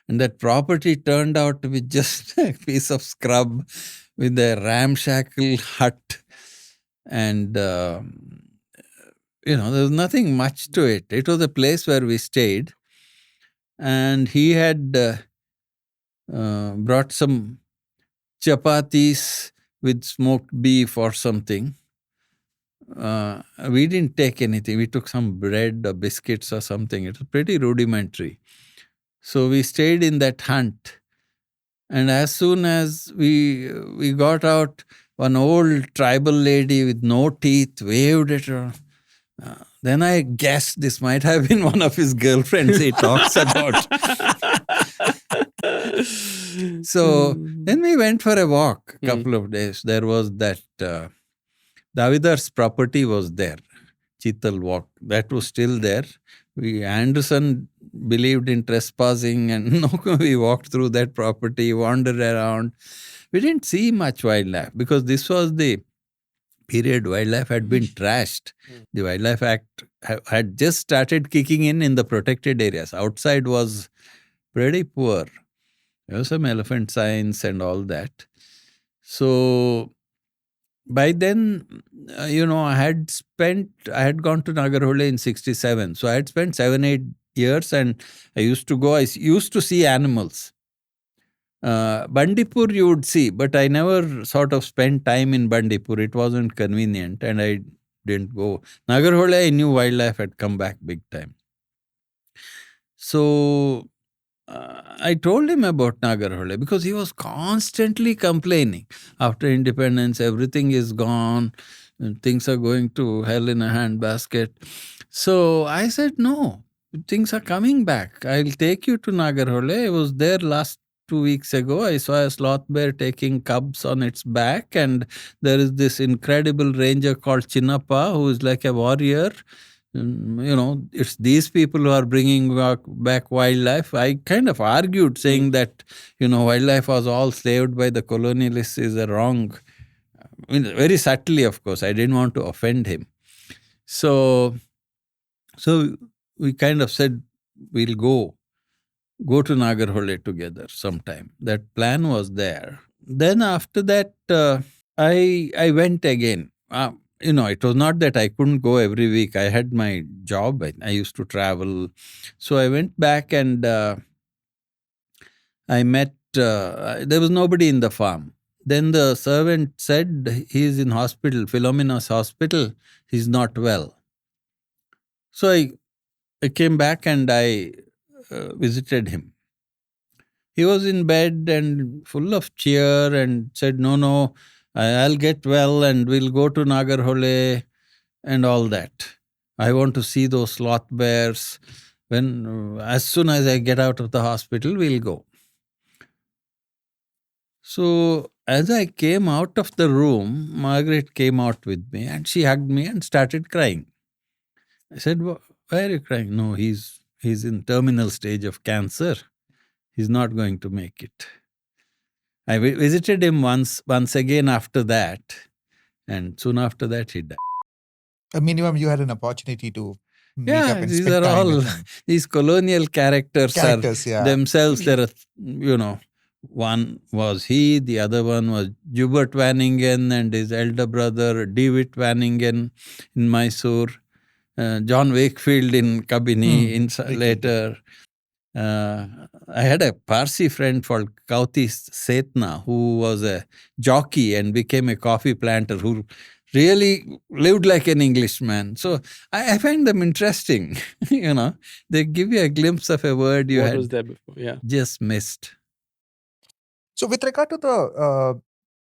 And that property turned out to be just a piece of scrub with a ramshackle hut. And, there was nothing much to it. It was a place where we stayed. And he had brought some chapatis with smoked beef or something. We didn't take anything. We took some bread or biscuits or something. It was pretty rudimentary. So we stayed in that hut. And as soon as we got out, one old tribal lady with no teeth waved at her. Then I guessed this might have been one of his girlfriends he talks about. So then we went for a walk, a couple of days. There was that, Davidar's property was there, Chital Walk. That was still there. Anderson believed in trespassing, and we walked through that property, wandered around. We didn't see much wildlife because this was the period wildlife had been trashed. The Wildlife Act had just started kicking in the protected areas. Outside was pretty poor. There were some elephant signs and all that. So by then, I had gone to Nagarhole in 67. So I had spent 7-8 years, and I used to see animals. Bandipur you would see, but I never sort of spent time in Bandipur. It wasn't convenient and I didn't go. Nagarhole, I knew wildlife had come back big time. So I told him about Nagarhole because he was constantly complaining. After independence, everything is gone, and things are going to hell in a handbasket. So I said, no, things are coming back. I'll take you to Nagarhole. I was there last 2 weeks ago. I saw a sloth bear taking cubs on its back, and there is this incredible ranger called Chinnappa who is like a warrior. It's these people who are bringing back wildlife. I kind of argued saying that, wildlife was all slaved by the colonialists is a wrong, very subtly, of course. I didn't want to offend him. So we kind of said, we'll go to Nagarhole together sometime. That plan was there. Then after that, I went again. It was not that I couldn't go every week. I had my job. I used to travel. So I went back and I met, there was nobody in the farm. Then the servant said, he's in hospital, Philomena's hospital. He's not well. So I came back and I visited him. He was in bed and full of cheer and said, no, I'll get well and we'll go to Nagarhole and all that. I want to see those sloth bears. As soon as I get out of the hospital, we'll go. So as I came out of the room, Margaret came out with me and she hugged me and started crying. I said, why are you crying? No, he's in terminal stage of cancer. He's not going to make it. I visited him once again after that, and soon after that he died. A minimum, you had an opportunity to meet up and these spend are time all with him. these colonial characters are themselves. There are, one was he, the other one was Jubert Vanningen and his elder brother Dewitt Vanningen in Mysore, John Wakefield in Kabini later. I had a Parsi friend called Kauti Setna who was a jockey and became a coffee planter who really lived like an Englishman. So I find them interesting. They give you a glimpse of a word you What had was there before? Yeah. just missed. So with regard to the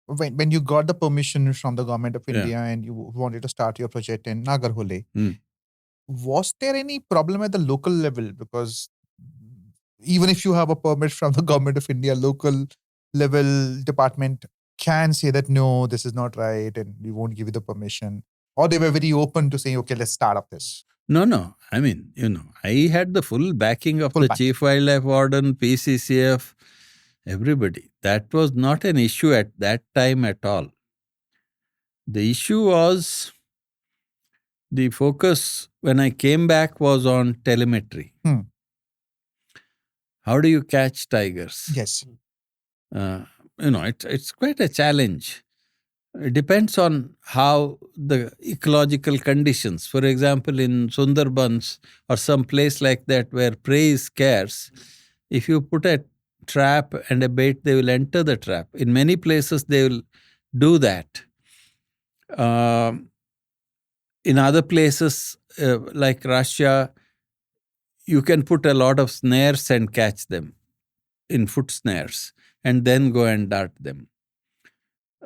when you got the permission from the government of India and you wanted to start your project in Nagarhole, was there any problem at the local level? Because even if you have a permit from the government of India, local level department can say that, no, this is not right and we won't give you the permission. Or they were very open to saying, okay, let's start up this. No. I mean, I had the full backing of the Chief Wildlife Warden, PCCF, everybody. That was not an issue at that time at all. The issue was, the focus when I came back was on telemetry. How do you catch tigers? Yes. It's quite a challenge. It depends on how the ecological conditions. For example, in Sundarbans or some place like that where prey is scarce, if you put a trap and a bait, they will enter the trap. In many places, they will do that. In other places, like Russia, you can put a lot of snares and catch them in foot snares and then go and dart them.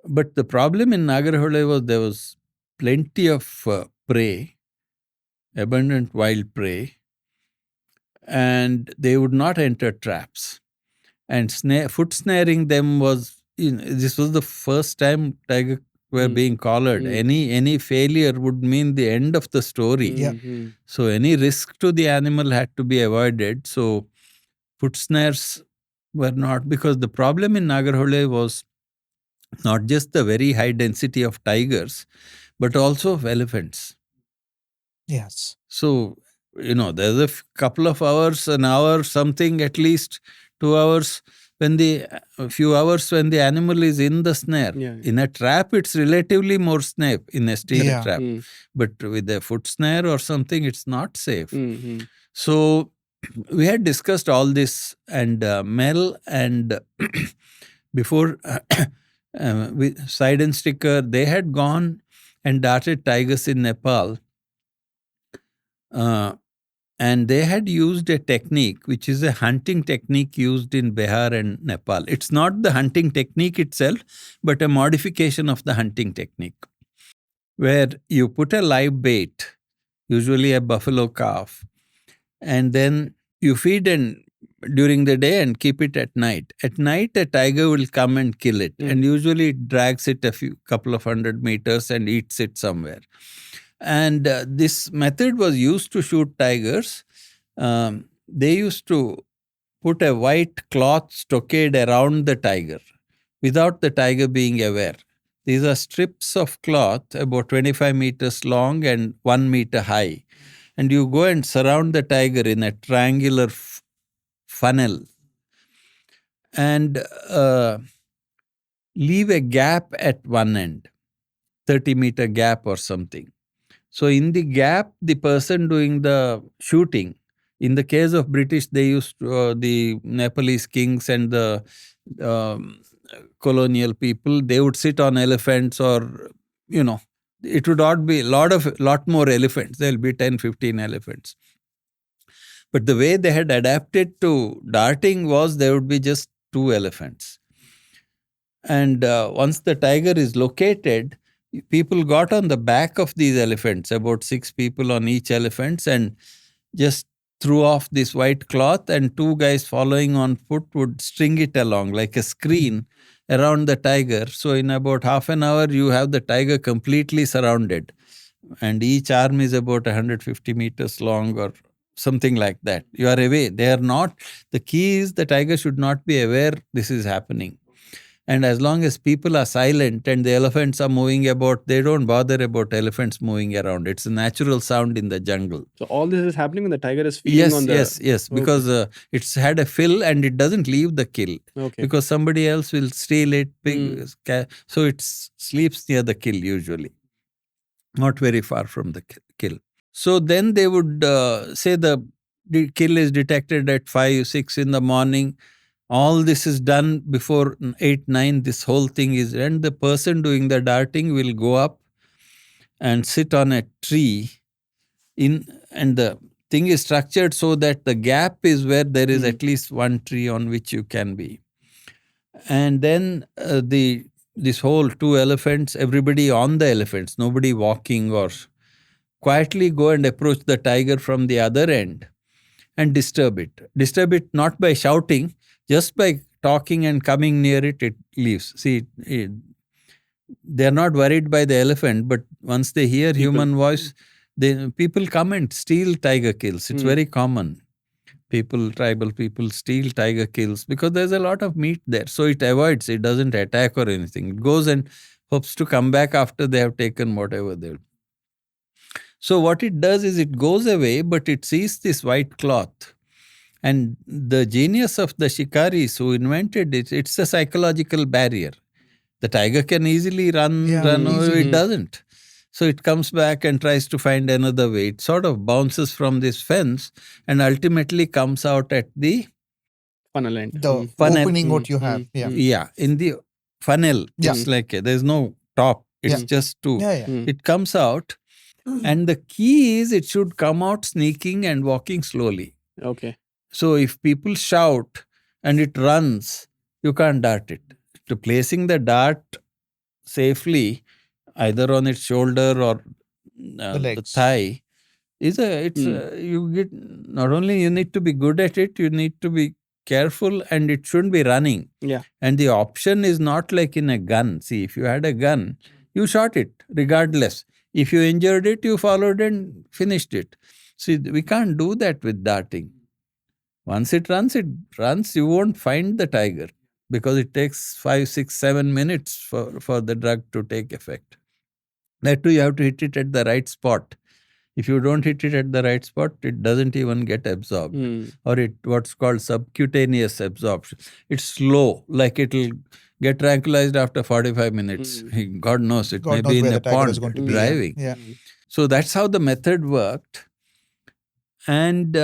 But the problem in Nagarhole was there was plenty of prey, abundant wild prey, and they would not enter traps. And foot snaring them was, this was the first time tiger were being collared. Any failure would mean the end of the story. So any risk to the animal had to be avoided. So foot snares were not, because the problem in Nagarhole was not just the very high density of tigers, but also of elephants. Yes. So, there's a couple of hours, an hour, something, at least 2 hours, a few hours when the animal is in the snare. In a trap, it's relatively more safe in a steel trap. But with a foot snare or something, it's not safe. So we had discussed all this, and Mel and before Side and Sticker, they had gone and darted tigers in Nepal. And they had used a technique which is a hunting technique used in Bihar and Nepal. It's not the hunting technique itself, but a modification of the hunting technique, where you put a live bait, usually a buffalo calf, and then you feed and during the day and keep it at night. At night, a tiger will come and kill it, and usually it drags it a couple of 100 meters and eats it somewhere. And this method was used to shoot tigers. They used to put a white cloth stockade around the tiger without the tiger being aware. These are strips of cloth about 25 meters long and 1 meter high. And you go and surround the tiger in a triangular funnel and leave a gap at one end, 30-meter gap or something. So in the gap, the person doing the shooting, in the case of British, they used the Nepalese kings and the colonial people, they would sit on elephants, or, it would not be lot more elephants. There'll be 10, 15 elephants. But the way they had adapted to darting was there would be just 2 elephants. And once the tiger is located, people got on the back of these elephants, about 6 people on each elephant, and just threw off this white cloth, and 2 guys following on foot would string it along like a screen around the tiger. So in about half an hour, you have the tiger completely surrounded. And each arm is about 150 meters long or something like that. You are away. They are not. The key is the tiger should not be aware this is happening. And as long as people are silent and the elephants are moving about, they don't bother about elephants moving around. It's a natural sound in the jungle. So all this is happening when the tiger is feeding on the... Yes. Because it's had a fill and it doesn't leave the kill. Okay. Because somebody else will steal it. So it sleeps near the kill usually. Not very far from the kill. So then they would say the kill is detected at 5, 6 in the morning. All this is done before 8, 9, this whole thing is, and the person doing the darting will go up and sit on a tree and the thing is structured so that the gap is where there is at least one tree on which you can be. And then this whole 2 elephants, everybody on the elephants, nobody walking, or quietly go and approach the tiger from the other end and disturb it. Disturb it not by shouting, just by talking and coming near it, it leaves. See, they're not worried by the elephant, but once they hear human voice, people come and steal tiger kills. It's very common. Tribal people steal tiger kills because there's a lot of meat there. So it avoids, it doesn't attack or anything. It goes and hopes to come back after they have taken whatever they. So what it does is it goes away, but it sees this white cloth. And the genius of the shikaris who invented it, it's a psychological barrier. The tiger can easily run away, it doesn't. So it comes back and tries to find another way. It sort of bounces from this fence and ultimately comes out at the funnel end. The opening what you have. Yeah, in the funnel. It's like there's no top. It's just two. It comes out, and the key is it should come out sneaking and walking slowly. Okay. So if people shout and it runs, you can't dart it. To placing the dart safely, either on its shoulder or the thigh, you get, not only you need to be good at it, you need to be careful, and it shouldn't be running. Yeah. And the option is not like in a gun. See, if you had a gun, you shot it regardless. If you injured it, you followed and finished it. See, we can't do that with darting. Once it runs, you won't find the tiger because it takes 5, 6, 7 minutes for the drug to take effect. That too, you have to hit it at the right spot. If you don't hit it at the right spot, it doesn't even get absorbed. Or what's called subcutaneous absorption. It's slow, like it'll get tranquilized after 45 minutes. God knows, it may be in a pond driving. So that's how the method worked. And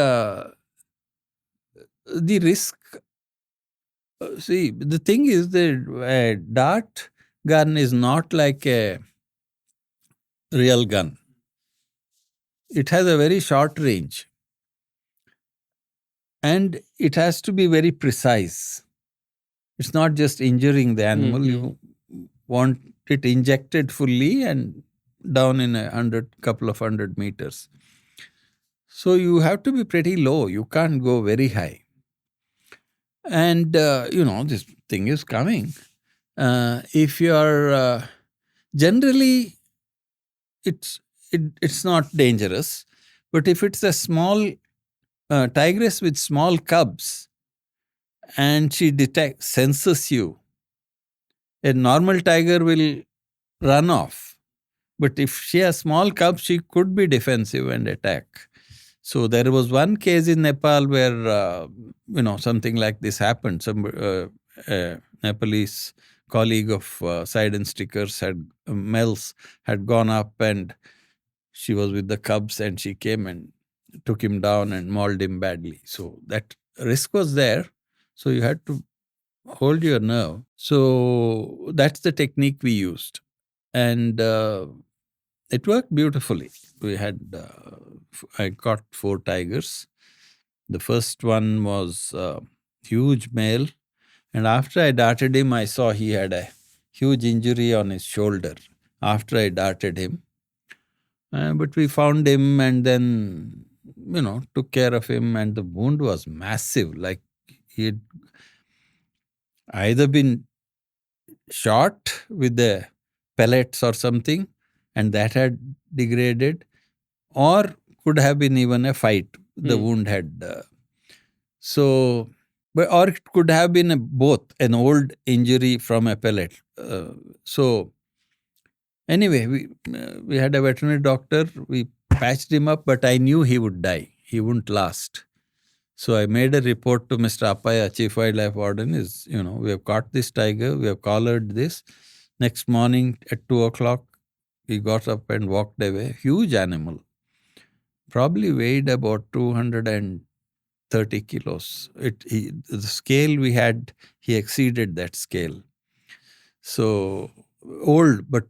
the risk, see, the thing is that a dart gun is not like a real gun. It has a very short range and it has to be very precise. It's not just injuring the animal. You want it injected fully and down in couple of hundred meters. So you have to be pretty low. You can't go very high. And, this thing is coming. If you are, generally, it's not dangerous. But if it's a small tigress with small cubs and she senses you, a normal tiger will run off. But if she has small cubs, she could be defensive and attack. So there was one case in Nepal where, something like this happened. Some a Nepalese colleague of Side and Stickers Mel's had gone up and she was with the cubs and she came and took him down and mauled him badly. So that risk was there. So you had to hold your nerve. So that's the technique we used. And it worked beautifully. We had, I got 4 tigers. The first one was huge male. And after I darted him, I saw he had a huge injury on his shoulder after I darted him. But we found him and then, took care of him, and the wound was massive. Like he had either been shot with the pellets or something, and that had degraded, or could have been even a fight. The wound had. Or it could have been both, an old injury from a pellet. Anyway, we had a veterinary doctor. We patched him up, but I knew he would die. He wouldn't last. So I made a report to Mr. Appaya, Chief Wildlife Warden, we have caught this tiger, we have collared this. Next morning at 2:00, he got up and walked away. Huge animal. Probably weighed about 230 kilos. The scale we had, he exceeded that scale. So old, but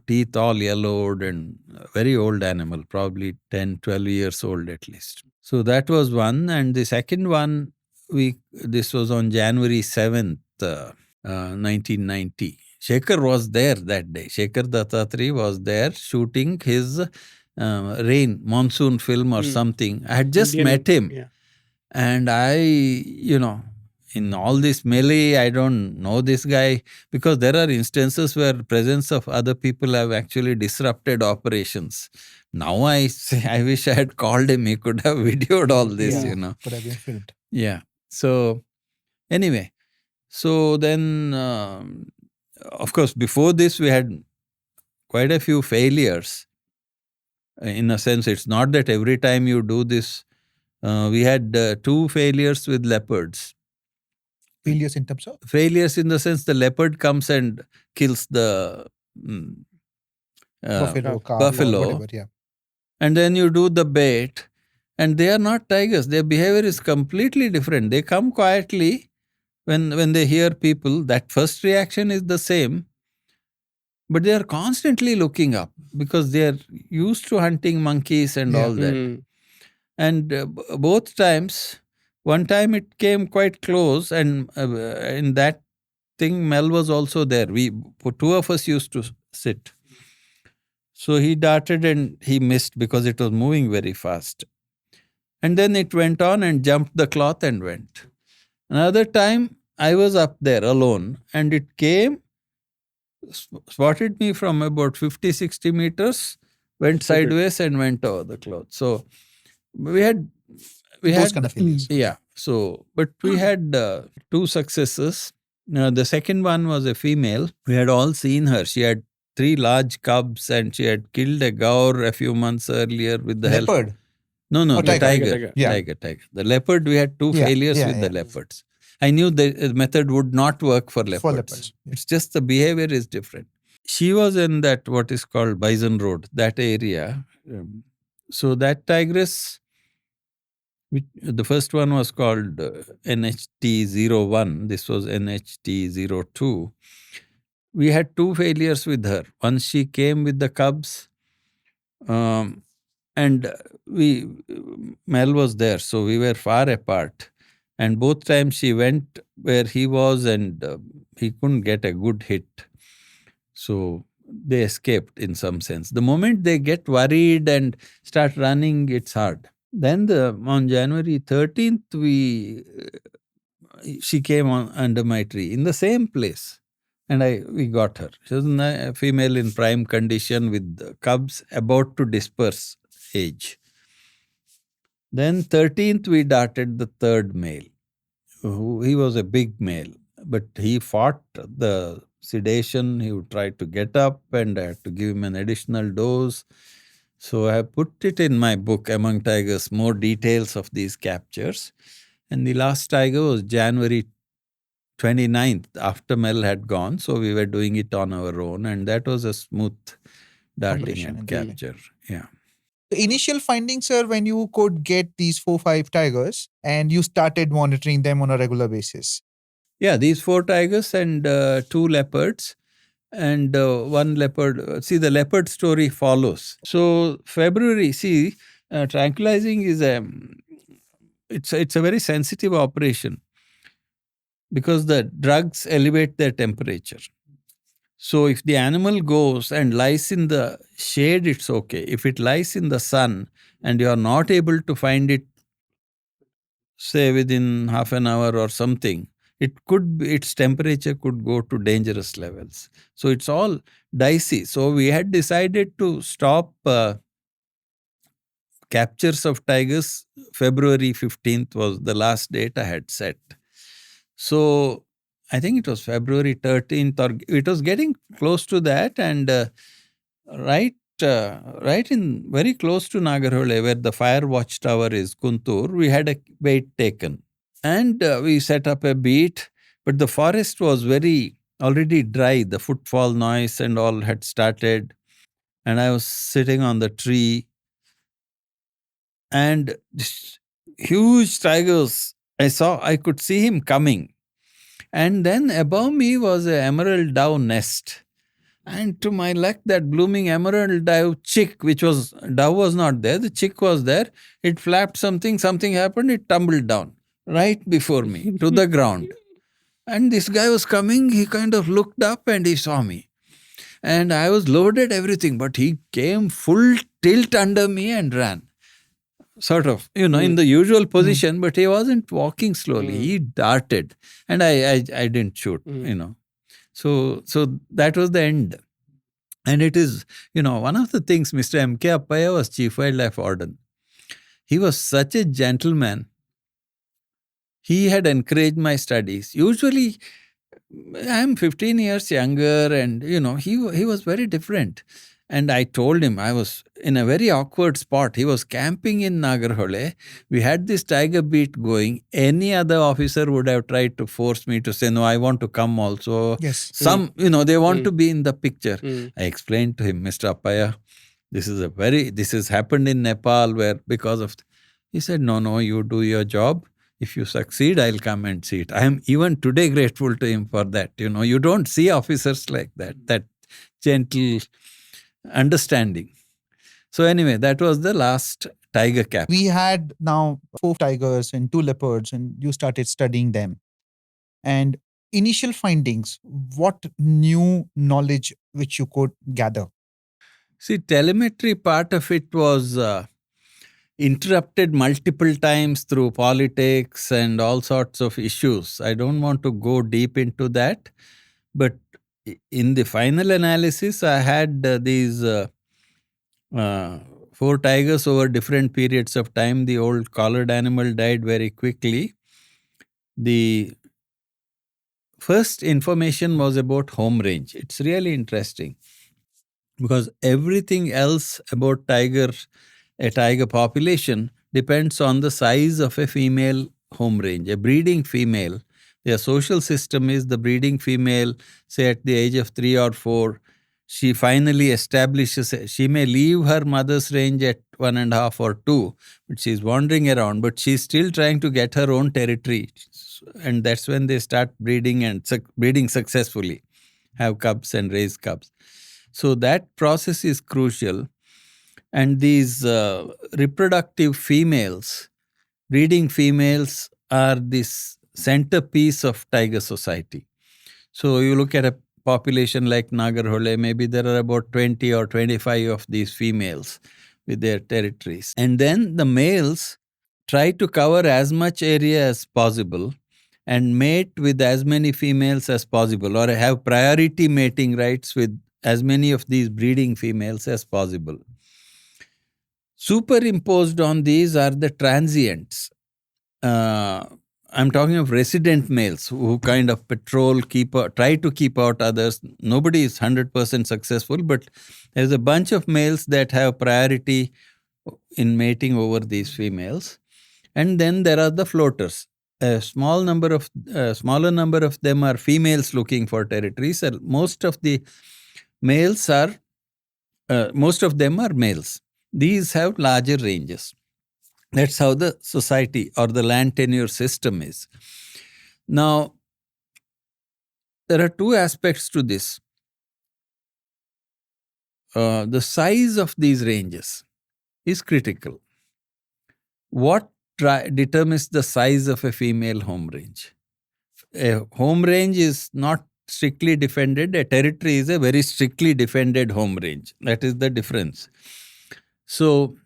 teeth all yellowed and very old animal, probably 10, 12 years old at least. So that was one. And the second one, this was on January 7th, 1990. Shekhar was there that day. Shekhar Dattatri was there shooting his monsoon film or something. I had just met him. Yeah. And I, in all this melee, I don't know this guy, because there are instances where presence of other people have actually disrupted operations. Now I say, I wish I had called him. He could have videoed all this, Could have been filmed. Yeah. So anyway, so then, of course, before this, we had quite a few failures. In a sense, it's not that every time you do this. We had 2 failures with leopards. Failures in terms of? Failures in the sense the leopard comes and kills the Buffalo, calf, buffalo. whatever, yeah. And then you do the bait, and they are not tigers. Their behavior is completely different. They come quietly when they hear people. That first reaction is the same, but they are constantly looking up because they are used to hunting monkeys and all that. And both times, one time it came quite close, and in that thing, Mel was also there. 2 of us used to sit. So he darted and he missed because it was moving very fast. And then it went on and jumped the cloth and went. Another time, I was up there alone, and it came, spotted me from about 50, 60 meters, went sideways and went over the cloth. So we had Those kind of failures. Yeah. So, but we had 2 successes. The second one was a female. We had all seen her. She had 3 large cubs, and she had killed a gaur a few months earlier with the Leopard? No, Oh, the tiger. tiger. Yeah. Tiger. The leopard, we had 2 failures with the leopards. I knew the method would not work for leopards. For leopards. It's just the behavior is different. She was in that, what is called Bison Road, that area. So that tigress, The first one was called NHT01. This was NHT02. We had two failures with her. Once she came with the cubs, um, and we Mel was there, so we were far apart. And both times she went where he was, and he couldn't get a good hit. So they escaped in some sense. The moment they get worried and start running, it's hard. Then on January 13th, she came under my tree in the same place, and we got her. She was a female in prime condition with cubs about to disperse age. Then 13th, we darted the third male. He was a big male, but he fought the sedation. He would try to get up, and I had to give him an additional dose. So I put it in my book, Among Tigers, more details of these captures. And the last tiger was January 29th, after Mel had gone. So we were doing it on our own, and that was a smooth darting Operation, and indeed. capture. Yeah. The initial findings, sir, when you could get these 4-5 tigers and you started monitoring them on a regular basis. Yeah, these 4 tigers and 2 leopards and 1 leopard. See, the leopard story follows. So February, see, tranquilizing is it's a very sensitive operation because the drugs elevate their temperature. So if the animal goes and lies in the shade, it's okay. If it lies in the sun and you are not able to find it, say within half an hour or something, its temperature could go to dangerous levels. So it's all dicey. So we had decided to stop captures of tigers. February 15th was the last date I had set. So I think it was February 13th, or it was getting close to that, and right in very close to Nagarhole, where the fire watchtower is, Kuntur, we had a bait taken. And we set up a beat, but the forest was very already dry. The footfall noise and all had started. And I was sitting on the tree, and this huge tigers, I could see him coming. And then above me was an emerald dove nest. And to my luck, that blooming emerald dove chick, dove was not there, the chick was there. It flapped something happened, it tumbled down right before me to the ground. And this guy was coming, he kind of looked up and he saw me. And I was loaded everything, but he came full tilt under me and ran. Sort of, in the usual position, but he wasn't walking slowly. He darted, and I didn't shoot. So that was the end. And it is, one of the things, Mr. M.K. Appaya was Chief Wildlife Warden. He was such a gentleman. He had encouraged my studies. Usually, I am 15 years younger, and he was very different. And I told him I was in a very awkward spot. He was camping in Nagarhole. We had this tiger beat going. Any other officer would have tried to force me to say, no, I want to come also. Yes. They want to be in the picture. I explained to him, Mr. Appaya, this has happened in Nepal where because of... He said, no, you do your job. If you succeed, I'll come and see it. I am even today grateful to him for that. You don't see officers like that gentle understanding. So anyway, that was the last tiger cap. We had now 4 tigers and 2 leopards, and you started studying them. And initial findings, what new knowledge which you could gather? See, telemetry part of it was interrupted multiple times through politics and all sorts of issues. I don't want to go deep into that, but in the final analysis, I had these 4 tigers over different periods of time. The old collared animal died very quickly. The first information was about home range. It's really interesting because everything else about a tiger population depends on the size of a female home range, a breeding female. Their social system is the breeding female, say at the age of 3 or 4, she finally establishes, she may leave her mother's range at 1.5 or 2, but she's wandering around, but she's still trying to get her own territory. And that's when they start breeding and breeding successfully, have cubs and raise cubs. So that process is crucial. And these reproductive females, breeding females, are this centerpiece of tiger society. So you look at a population like Nagarhole, maybe there are about 20 or 25 of these females with their territories. And then the males try to cover as much area as possible and mate with as many females as possible, or have priority mating rights with as many of these breeding females as possible. Superimposed on these are the transients. I'm talking of resident males who kind of patrol, try to keep out others. Nobody is 100% successful, but there's a bunch of males that have priority in mating over these females. And then there are the floaters. A smaller number of them are females looking for territories. Most of them are males. These have larger ranges. That's how the society or the land tenure system is. Now, there are two aspects to this. The size of these ranges is critical. What determines the size of a female home range? A home range is not strictly defended. A territory is a very strictly defended home range. That is the difference. So,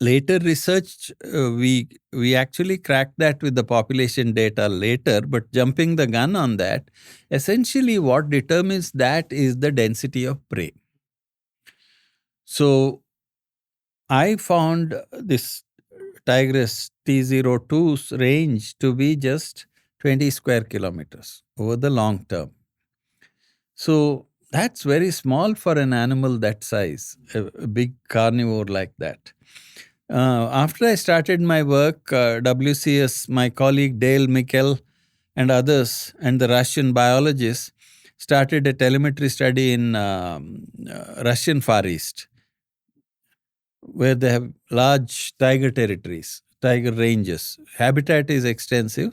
later research, we actually cracked that with the population data later, but jumping the gun on that, essentially what determines that is the density of prey. So I found this tigress T02's range to be just 20 square kilometers over the long term. So that's very small for an animal that size, a big carnivore like that. After I started my work, WCS, my colleague Dale Mikkel and others, and the Russian biologists started a telemetry study in Russian Far East, where they have large tiger territories, tiger ranges. Habitat is extensive.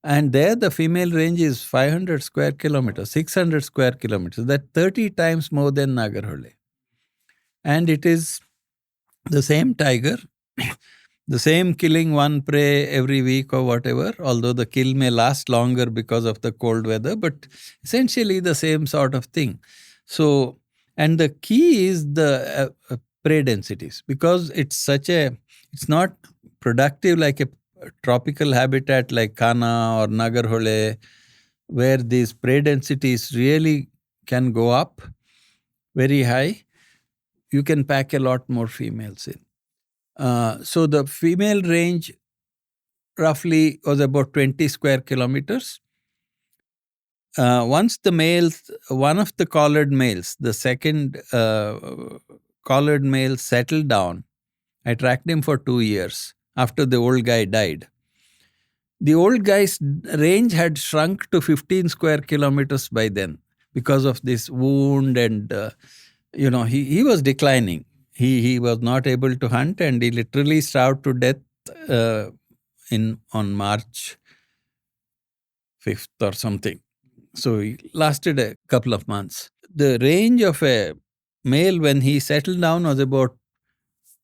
And there the female range is 500 square kilometers, 600 square kilometers. That's 30 times more than Nagarhole. And it is the same tiger, the same killing one prey every week or whatever, although the kill may last longer because of the cold weather, but essentially the same sort of thing. So, and the key is the prey densities, because it's not productive like a tropical habitat like Kana or Nagarhole, where these prey densities really can go up very high. You can pack a lot more females in. So the female range roughly was about 20 square kilometers. Once the males, one of the collared males, the second collared male settled down, I tracked him for 2 years after the old guy died. The old guy's range had shrunk to 15 square kilometers by then because of this wound, and he was declining. He was not able to hunt, and he literally starved to death on March 5th or something. So he lasted a couple of months. The range of a male when he settled down was about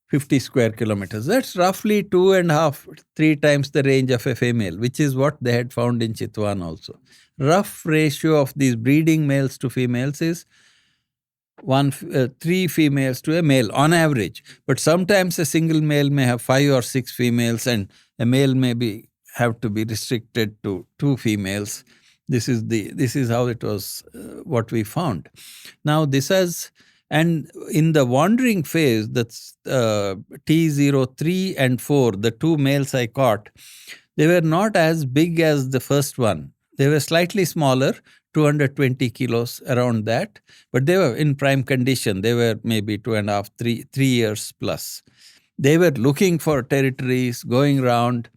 50 square kilometers. That's roughly 2.5, 3 times the range of a female, which is what they had found in Chitwan also. Rough ratio of these breeding males to females is 3 females to a male on average. But sometimes a single male may have 5 or 6 females, and a male may have to be restricted to 2 females. This is how it was, what we found. Now and in the wandering phase, that's T03 and 4, the 2 males I caught, they were not as big as the first one. They were slightly smaller, 220 kilos, around that, but they were in prime condition. They were maybe 2.5, 3 years plus. They were looking for territories, going around,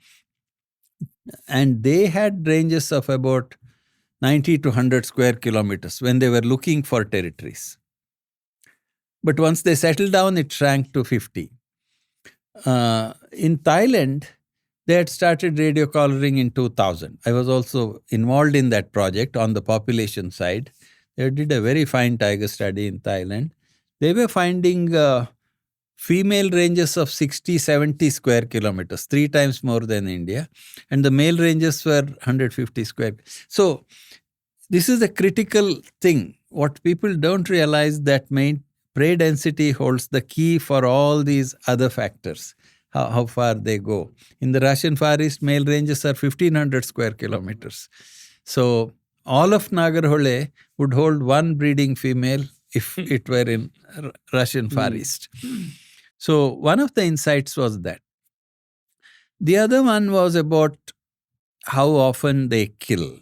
and they had ranges of about 90 to 100 square kilometers when they were looking for territories. But once they settled down, it shrank to 50. In Thailand, they had started radio collaring in 2000. I was also involved in that project on the population side. They did a very fine tiger study in Thailand. They were finding female ranges of 60, 70 square kilometers, 3 times more than India. And the male ranges were 150 square. So this is a critical thing. What people don't realize that prey density holds the key for all these other factors, how far they go. In the Russian Far East, male ranges are 1500 square kilometers. So all of Nagarhole would hold one breeding female if it were in Russian Far East. So one of the insights was that. The other one was about how often they kill.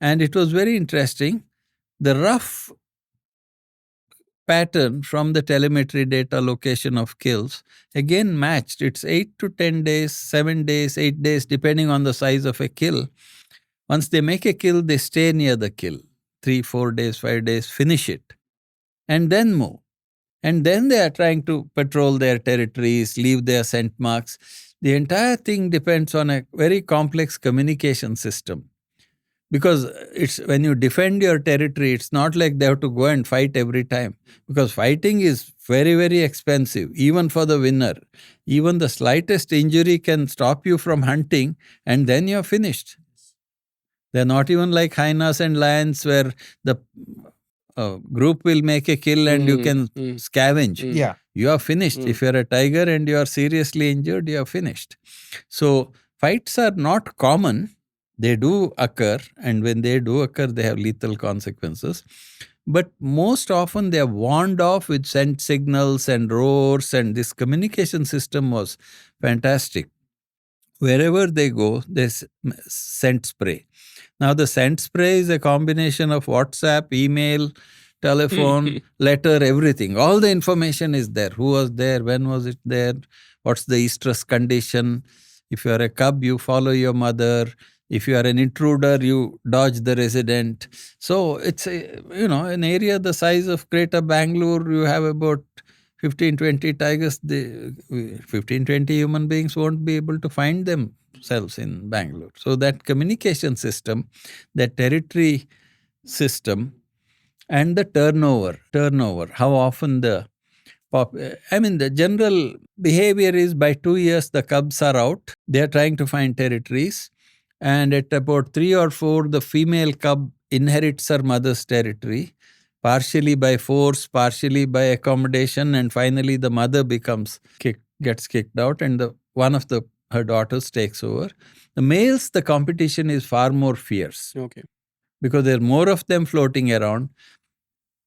And it was very interesting. The rough pattern from the telemetry data location of kills again matched. It's 8 to 10 days, 7 days, 8 days, depending on the size of a kill. Once they make a kill, they stay near the kill. 3, 4 days, 5 days, finish it, and then move. And then they are trying to patrol their territories, leave their scent marks. The entire thing depends on a very complex communication system. Because it's when you defend your territory, it's not like they have to go and fight every time. Because fighting is very, very expensive, even for the winner. Even the slightest injury can stop you from hunting, and then you're finished. They're not even like hyenas and lions where the group will make a kill and you can scavenge. Yeah. You are finished. If you're a tiger and you are seriously injured, you are finished. So fights are not common. They do occur, and when they do occur, they have lethal consequences. But most often they are warned off with scent signals and roars, and this communication system was fantastic. Wherever they go, there's scent spray. Now the scent spray is a combination of WhatsApp, email, telephone, letter, everything. All the information is there. Who was there? When was it there? What's the estrus condition? If you are a cub, you follow your mother. If you are an intruder, you dodge the resident. So it's an area the size of Greater Bangalore. You have about 15, 20 tigers. 15, 20 human beings won't be able to find themselves in Bangalore. So that communication system, that territory system, and the turnover, how often the general behavior is by 2 years the cubs are out. They are trying to find territories. And at about 3 or 4, the female cub inherits her mother's territory, partially by force, partially by accommodation, and finally the mother gets kicked out, and one of her daughters takes over. The males, the competition is far more fierce. Okay. Because there are more of them floating around,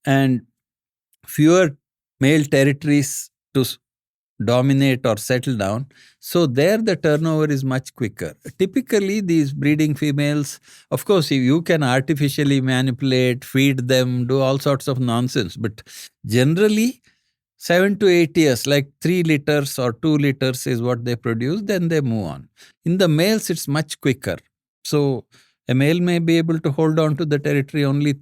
and fewer male territories to dominate or settle down. So there the turnover is much quicker. Typically these breeding females, of course you can artificially manipulate, feed them, do all sorts of nonsense, but generally 7 to 8 years, like 3 liters or 2 liters is what they produce, then they move on. In the males it's much quicker. So a male may be able to hold on to the territory only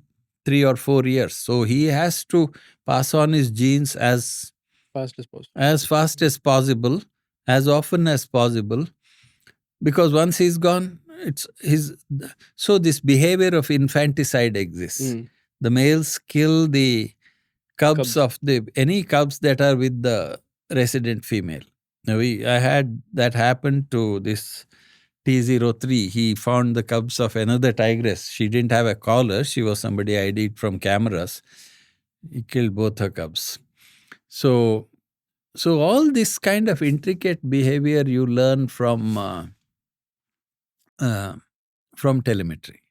3 or 4 years. So he has to pass on his genes as fast as possible, as often as possible, because once he's gone, so this behavior of infanticide exists. The males kill the cubs of any cubs that are with the resident female. Now I had that happen to this T03. He found the cubs of another tigress. She didn't have a collar. She was somebody ID'd from cameras. He killed both her cubs. So all this kind of intricate behavior you learn from telemetry.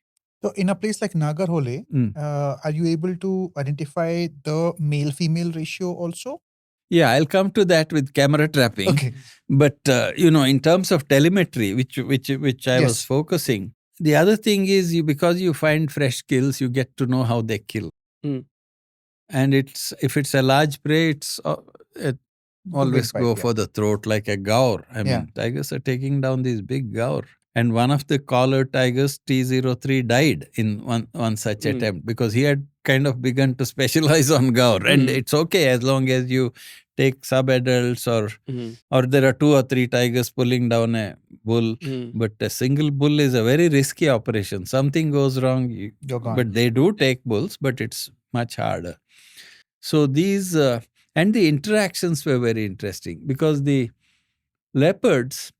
So in a place like Nagarhole, are you able to identify the male-female ratio also? Yeah, I'll come to that with camera trapping. Okay. But in terms of telemetry, which I was focusing, the other thing is because you find fresh kills, you get to know how they kill. And if it's a large prey, it always go for the throat like a gaur. Tigers are taking down these big gaur. And one of the collared tigers, T03, died in one such attempt because he had kind of begun to specialize on gaur. And it's okay as long as you take sub-adults or there are 2 or 3 tigers pulling down a bull. But a single bull is a very risky operation. Something goes wrong, You're gone. but they do take bulls, but it's much harder. So these, and the interactions were very interesting because the leopards,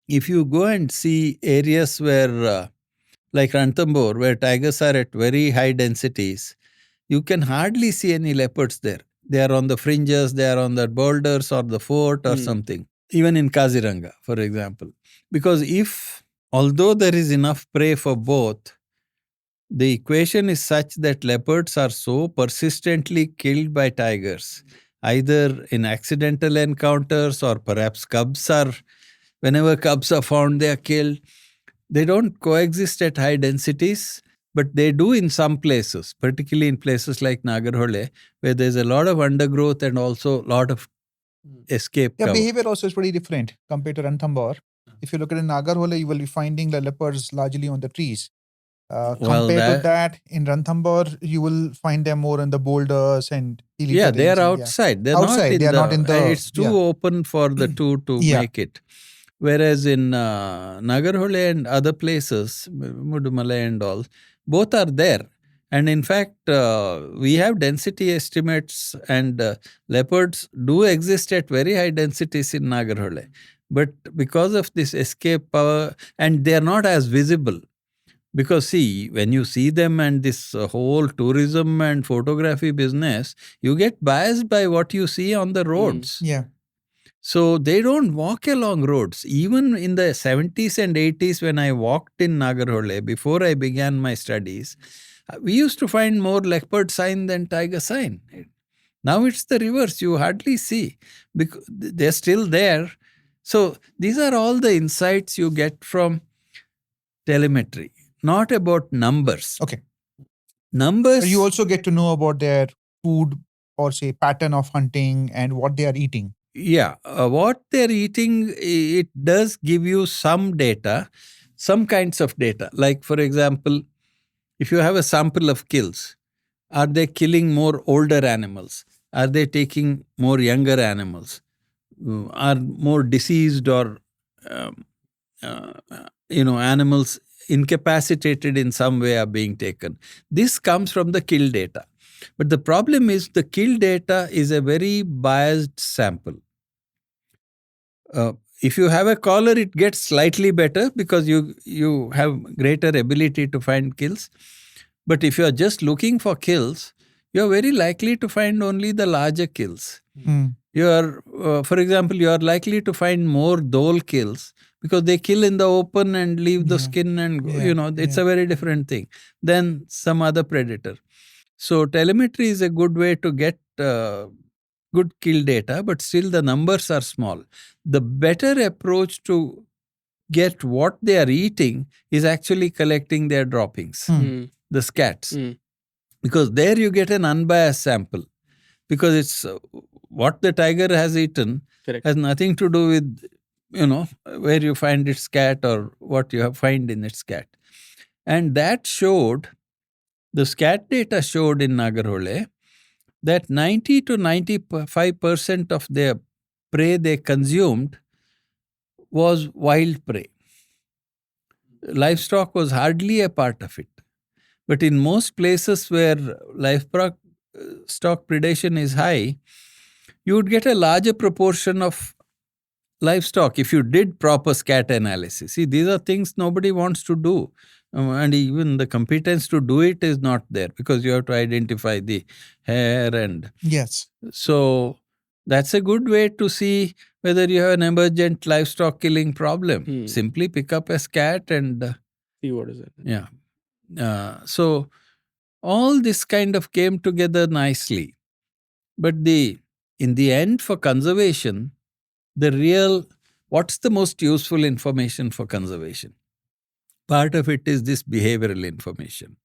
if you go and see areas where, like Ranthambore, where tigers are at very high densities, you can hardly see any leopards there. They are on the fringes, they are on the boulders or the fort or something. Even in Kaziranga, for example. Because although there is enough prey for both, the equation is such that leopards are so persistently killed by tigers, either in accidental encounters or perhaps whenever cubs are found, they are killed. They don't coexist at high densities, but they do in some places, particularly in places like Nagarhole, where there's a lot of undergrowth and also a lot of escape cover. Behavior also is pretty different compared to Ranthambore. If you look at in Nagarhole, you will be finding the leopards largely on the trees. Compared to that, in Ranthambore, you will find them more in the boulders and hilly terrains. They are outside. They're not in the. It's too open for the two to make it. Whereas in Nagarhole and other places, Mudumala and all, both are there. And in fact, we have density estimates, and leopards do exist at very high densities in Nagarhole. But because of this escape power, and they are not as visible. Because see, when you see them and this whole tourism and photography business, you get biased by what you see on the roads. So they don't walk along roads. Even in the 70s and 80s when I walked in Nagarhole, before I began my studies, we used to find more leopard sign than tiger sign. Now it's the reverse. You hardly see. Because they're still there. So these are all the insights you get from telemetry. Not about numbers. Okay. Numbers. You also get to know about their food or say pattern of hunting and what they are eating. Yeah. What they're eating, it does give you some data, some kinds of data. Like for example, if you have a sample of kills, are they killing more older animals? Are they taking more younger animals? Are more diseased or animals incapacitated in some way are being taken. This comes from the kill data. But the problem is the kill data is a very biased sample. If you have a collar, it gets slightly better because you have greater ability to find kills. But if you are just looking for kills, you are very likely to find only the larger kills. You are, for example, you are likely to find more dhole kills because they kill in the open and leave the skin and, it's a very different thing than some other predator. So telemetry is a good way to get good kill data, but still the numbers are small. The better approach to get what they are eating is actually collecting their droppings, the scats. Because there you get an unbiased sample. Because it's what the tiger has eaten has nothing to do with, where you find its scat or what you find in its scat. And that showed, the scat data showed in Nagarhole that 90 to 95% of their prey they consumed was wild prey. Livestock was hardly a part of it. But in most places where livestock predation is high, you would get a larger proportion of livestock if you did proper scat analysis. See, these are things nobody wants to do. And even the competence to do it is not there because you have to identify the hair and... Yes. So that's a good way to see whether you have an emergent livestock killing problem. Simply pick up a scat and... see what is it. Yeah. So all this kind of came together nicely. But in the end, for conservation, what's the most useful information for conservation? Part of it is this behavioral information.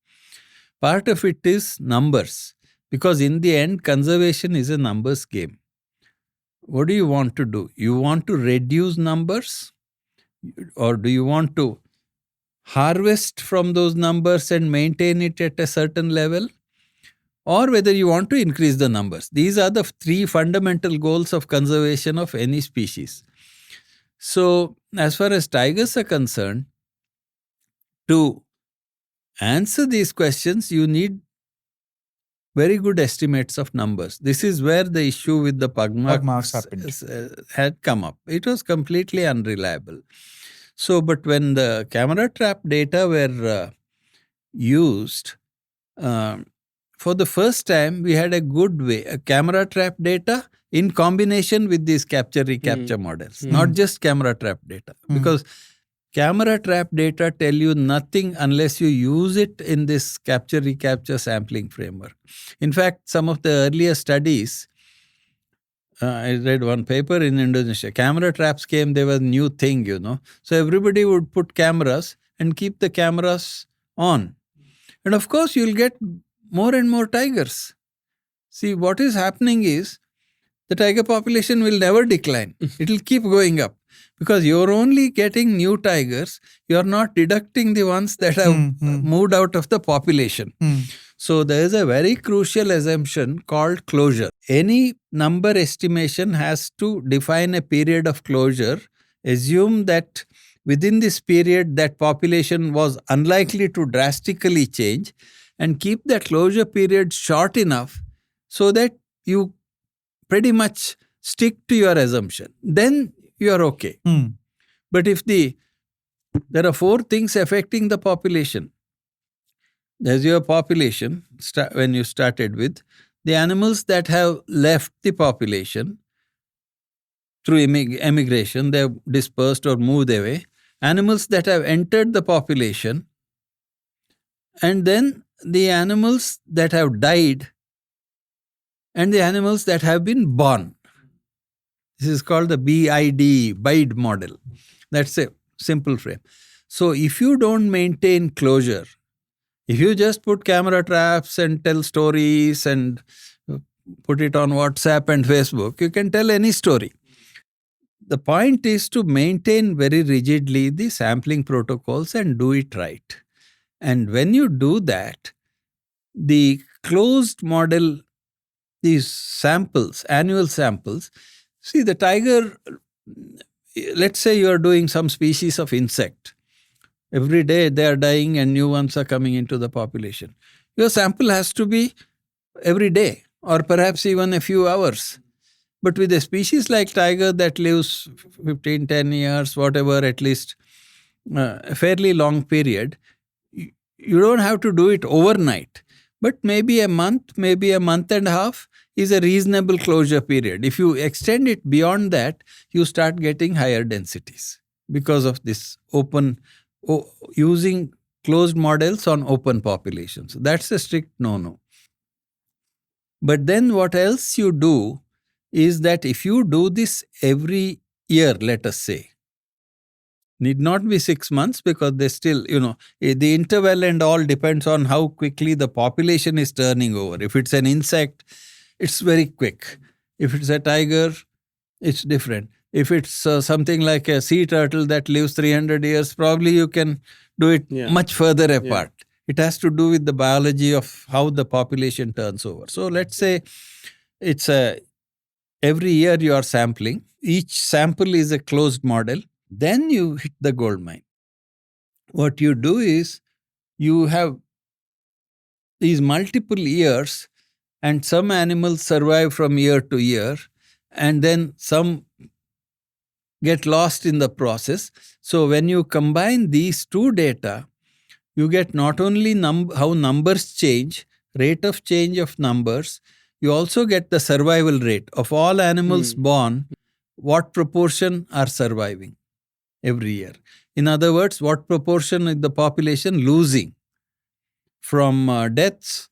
Part of it is numbers. Because in the end, conservation is a numbers game. What do you want to do? You want to reduce numbers? Or do you want to harvest from those numbers and maintain it at a certain level? Or whether you want to increase the numbers. These are the three fundamental goals of conservation of any species. So, as far as tigers are concerned, to answer these questions, you need very good estimates of numbers. This is where the issue with the Pugmarks pugmarks happened. had come up. It was completely unreliable. So, but when the camera trap data were used, for the first time, we had a good way, a camera trap data in combination with these capture-recapture models, not just camera trap data. Because camera trap data tell you nothing unless you use it in this capture-recapture sampling framework. In fact, some of the earlier studies, I read one paper in Indonesia. Camera traps came, they were a new thing, So everybody would put cameras and keep the cameras on. And of course, you'll get more and more tigers. See, what is happening is the tiger population will never decline. It will keep going up because you're only getting new tigers. You're not deducting the ones that have moved out of the population. So there is a very crucial assumption called closure. Any number estimation has to define a period of closure. Assume that within this period that population was unlikely to drastically change, and keep the closure period short enough so that you pretty much stick to your assumption. Then you are okay. But if there are four things affecting the population. There's your population, when you started with, the animals that have left the population through emigration, they have dispersed or moved away, animals that have entered the population, and then the animals that have died and the animals that have been born. This is called the BID model. That's a simple frame. So if you don't maintain closure, if you just put camera traps and tell stories and put it on WhatsApp and Facebook, you can tell any story. The point is to maintain very rigidly the sampling protocols and do it right. And when you do that, the closed model, these samples, annual samples, see the tiger, let's say you are doing some species of insect. Every day they are dying and new ones are coming into the population. Your sample has to be every day or perhaps even a few hours. But with a species like tiger that lives 15, 10 years, whatever, at least a fairly long period, you don't have to do it overnight. But maybe a month and a half is a reasonable closure period. If you extend it beyond that, you start getting higher densities because of this using closed models on open populations. That's a strict no-no. But then what else you do is that if you do this every year, let us say, need not be 6 months because they still, the interval and all depends on how quickly the population is turning over. If it's an insect, it's very quick. If it's a tiger, it's different. If it's something like a sea turtle that lives 300 years, probably you can do it much further apart. It has to do with the biology of how the population turns over. So let's say it's every year you are sampling. Each sample is a closed model. Then you hit the gold mine. What you do is you have these multiple years and some animals survive from year to year and then some get lost in the process. So when you combine these two data, you get not only how numbers change, rate of change of numbers, you also get the survival rate of all animals born, what proportion are surviving every year. In other words, what proportion is the population losing from deaths,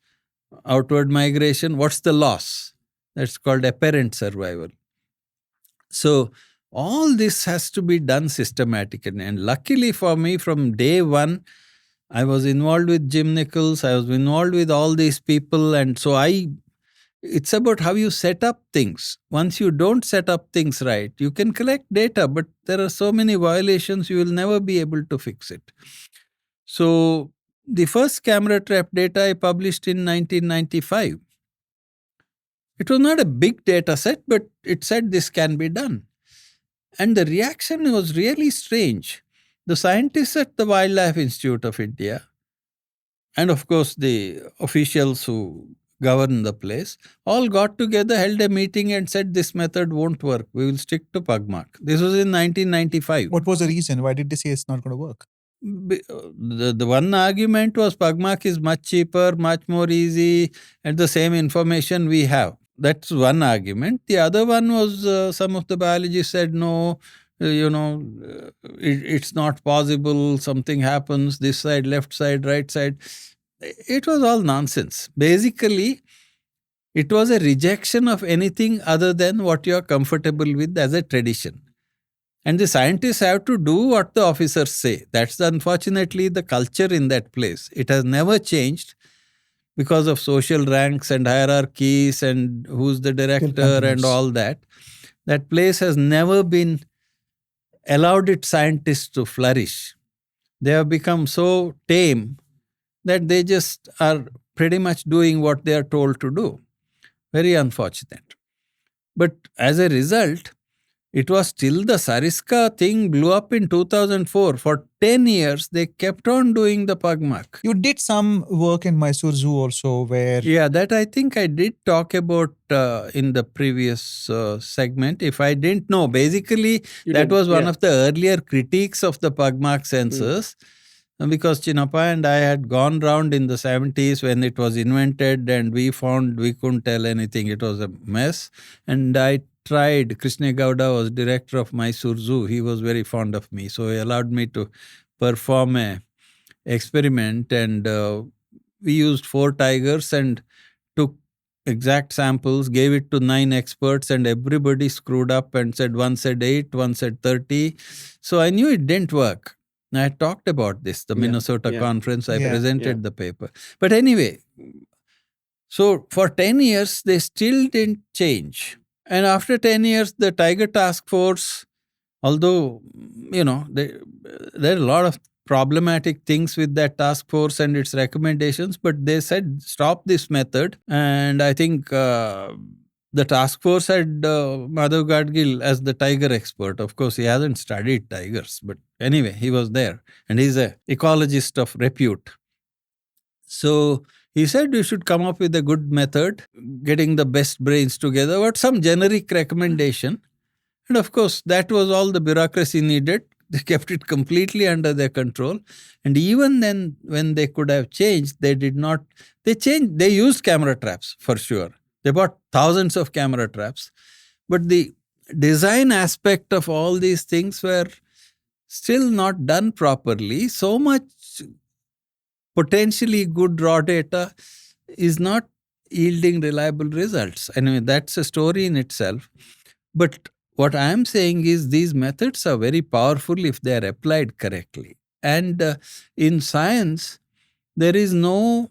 outward migration, what's the loss? That's called apparent survival. So all this has to be done systematically. And luckily for me, from day one, I was involved with Jim Nichols, I was involved with all these people, and so It's about how you set up things. Once you don't set up things right, you can collect data, but there are so many violations, you will never be able to fix it. So the first camera trap data I published in 1995. It was not a big data set, but it said this can be done. And the reaction was really strange. The scientists at the Wildlife Institute of India, and of course the officials who govern the place, all got together, held a meeting and said this method won't work. We will stick to Pugmark. This was in 1995. What was the reason? Why did they say it's not going to work? The one argument was Pugmark is much cheaper, much more easy, and the same information we have. That's one argument. The other one was some of the biologists said, no, it's not possible. Something happens, this side, left side, right side. It was all nonsense. Basically, it was a rejection of anything other than what you are comfortable with as a tradition. And the scientists have to do what the officers say. That's unfortunately the culture in that place. It has never changed because of social ranks and hierarchies and who's the director and all that. That place has never been allowed its scientists to flourish. They have become so tame that they just are pretty much doing what they are told to do. Very unfortunate. But as a result, it was still the Sariska thing blew up in 2004. For 10 years, they kept on doing the Pugmark. You did some work in Mysore Zoo also where... Yeah, that I think I did talk about in the previous segment. If I didn't know, basically that was one of the earlier critiques of the Pugmark census. Because Chinnappa and I had gone round in the 70s when it was invented and we found we couldn't tell anything. It was a mess. And I tried. Krishna Gowda was director of Mysore Zoo. He was very fond of me. So he allowed me to perform a experiment. And we used 4 tigers and took exact samples, gave it to 9 experts, and everybody screwed up and said one said 8, one said 30. So I knew it didn't work. I talked about this, the Minnesota conference. I presented the paper. But anyway, so for 10 years, they still didn't change. And after 10 years, the Tiger Task Force, although, there are a lot of problematic things with that task force and its recommendations, but they said, stop this method. And I think the task force had Madhav Gadgil as the tiger expert. Of course, he hasn't studied tigers, but anyway, he was there. And he's an ecologist of repute. So he said we should come up with a good method, getting the best brains together, but some generic recommendation. And of course, that was all the bureaucracy needed. They kept it completely under their control. And even then, when they could have changed, they did not. They changed. They used camera traps for sure. They bought thousands of camera traps. But the design aspect of all these things were still not done properly. So much potentially good raw data is not yielding reliable results. Anyway, that's a story in itself. But what I am saying is these methods are very powerful if they are applied correctly. And in science, there is no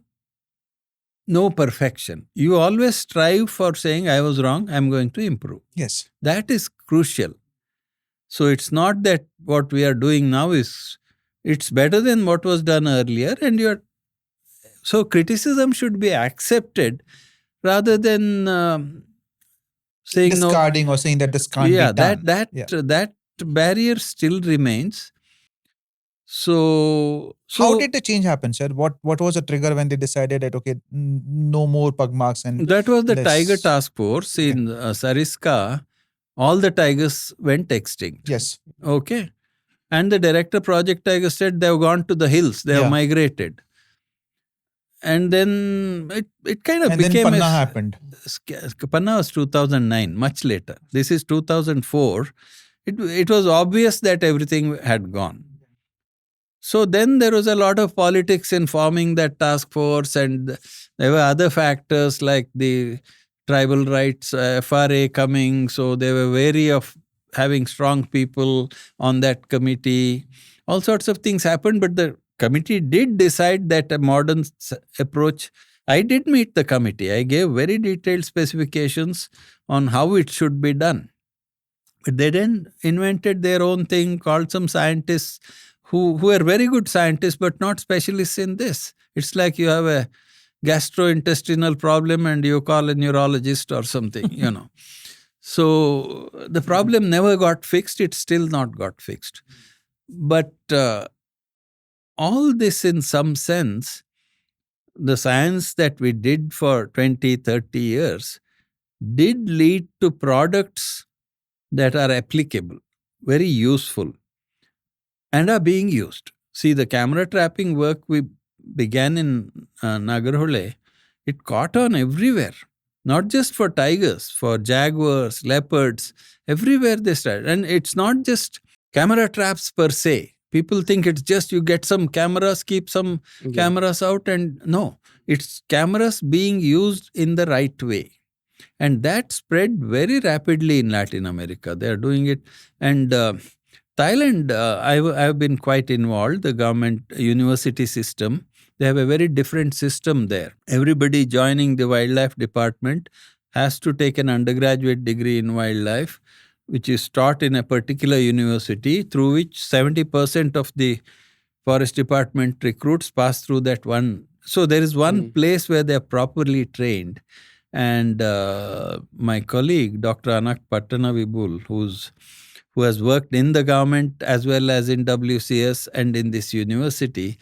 perfection. You always strive for saying, I was wrong, I'm going to improve. Yes. That is crucial. So it's not that what we are doing now it's better than what was done earlier. And so criticism should be accepted rather than saying discarding or saying that this can't be done. That barrier still remains. So how did the change happen, sir? What was the trigger when they decided that okay, no more Pugmarks? And that was the Tiger Task Force in Sariska. All the tigers went extinct. Yes. Okay. And the director Project Tiger said they have gone to the hills. They have migrated. And then it kind of and became... And then Panna happened. Panna was 2009, much later. This is 2004. It was obvious that everything had gone. So then there was a lot of politics in forming that task force, and there were other factors like the tribal rights, FRA coming. So they were wary of having strong people on that committee. All sorts of things happened, but the committee did decide that a modern approach I did meet the committee. I gave very detailed specifications on how it should be done. But they then invented their own thing, called some scientists who are very good scientists but not specialists in this. It's like you have a gastrointestinal problem and you call a neurologist or something. So the problem never got fixed. It's still not got fixed. But all this, in some sense, the science that we did for 20, 30 years did lead to products that are applicable, very useful, and are being used. See, the camera trapping work we began in Nagarhole, it caught on everywhere, not just for tigers, for jaguars, leopards, everywhere they started. And it's not just camera traps per se. People think it's just you get some cameras, keep some cameras out, and no, it's cameras being used in the right way. And that spread very rapidly in Latin America. They are doing it. And Thailand, I've been quite involved, the government university system. They have a very different system there. Everybody joining the wildlife department has to take an undergraduate degree in wildlife, which is taught in a particular university, through which 70% of the forest department recruits pass through that one. So there is one place where they are properly trained. And my colleague, Dr. Anak Pattanavibul, who has worked in the government as well as in WCS and in this university,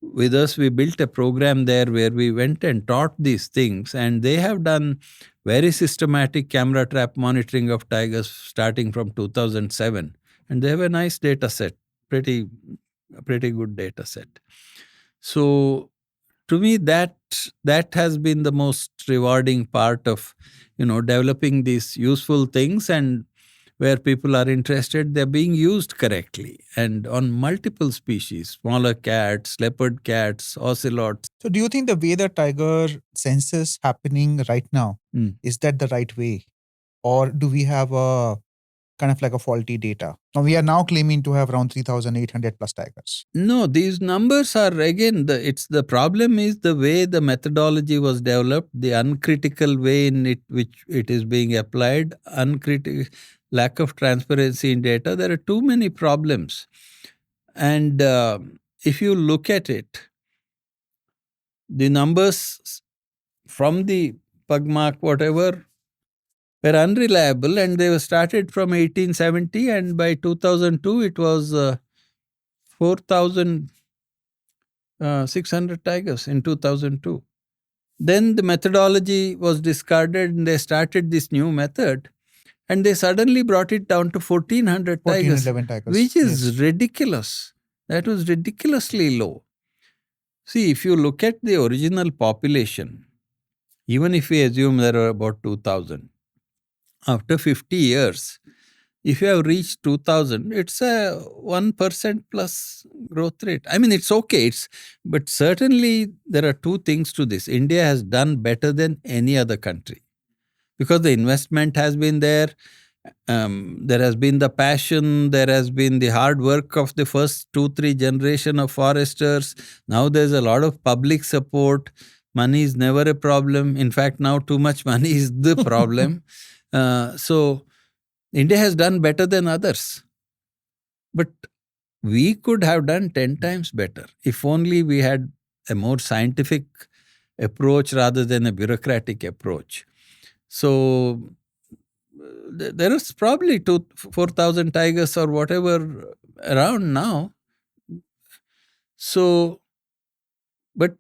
with us, we built a program there where we went and taught these things, and they have done very systematic camera trap monitoring of tigers starting from 2007. And they have a nice data set, pretty good data set. So to me, that has been the most rewarding part of, developing these useful things, and where people are interested, they're being used correctly and on multiple species, smaller cats, leopard cats, ocelots. So do you think the way the tiger census happening right now, is that the right way? Or do we have a kind of like a faulty data? Now we are now claiming to have around 3,800 plus tigers. No, these numbers are again, the problem is the way the methodology was developed, the uncritical way in which it is being applied, lack of transparency in data. There are too many problems. And if you look at it, the numbers from the Pugmark, whatever, were unreliable, and they were started from 1870, and by 2002 it was 4,600 tigers in 2002. Then the methodology was discarded and they started this new method, and they suddenly brought it down to 1,400 tigers, 11 tigers, which is ridiculous. That was ridiculously low. See, if you look at the original population, even if we assume there are about 2,000, after 50 years, if you have reached 2,000, it's a 1% plus growth rate. I mean, it's okay. But certainly there are two things to this. India has done better than any other country because the investment has been there. There has been the passion, there has been the hard work of the first 2-3 generation of foresters. Now there's a lot of public support. Money is never a problem. In fact, now too much money is the problem. So India has done better than others. But we could have done 10 times better if only we had a more scientific approach rather than a bureaucratic approach. So there is probably 4,000 tigers or whatever around now. So, but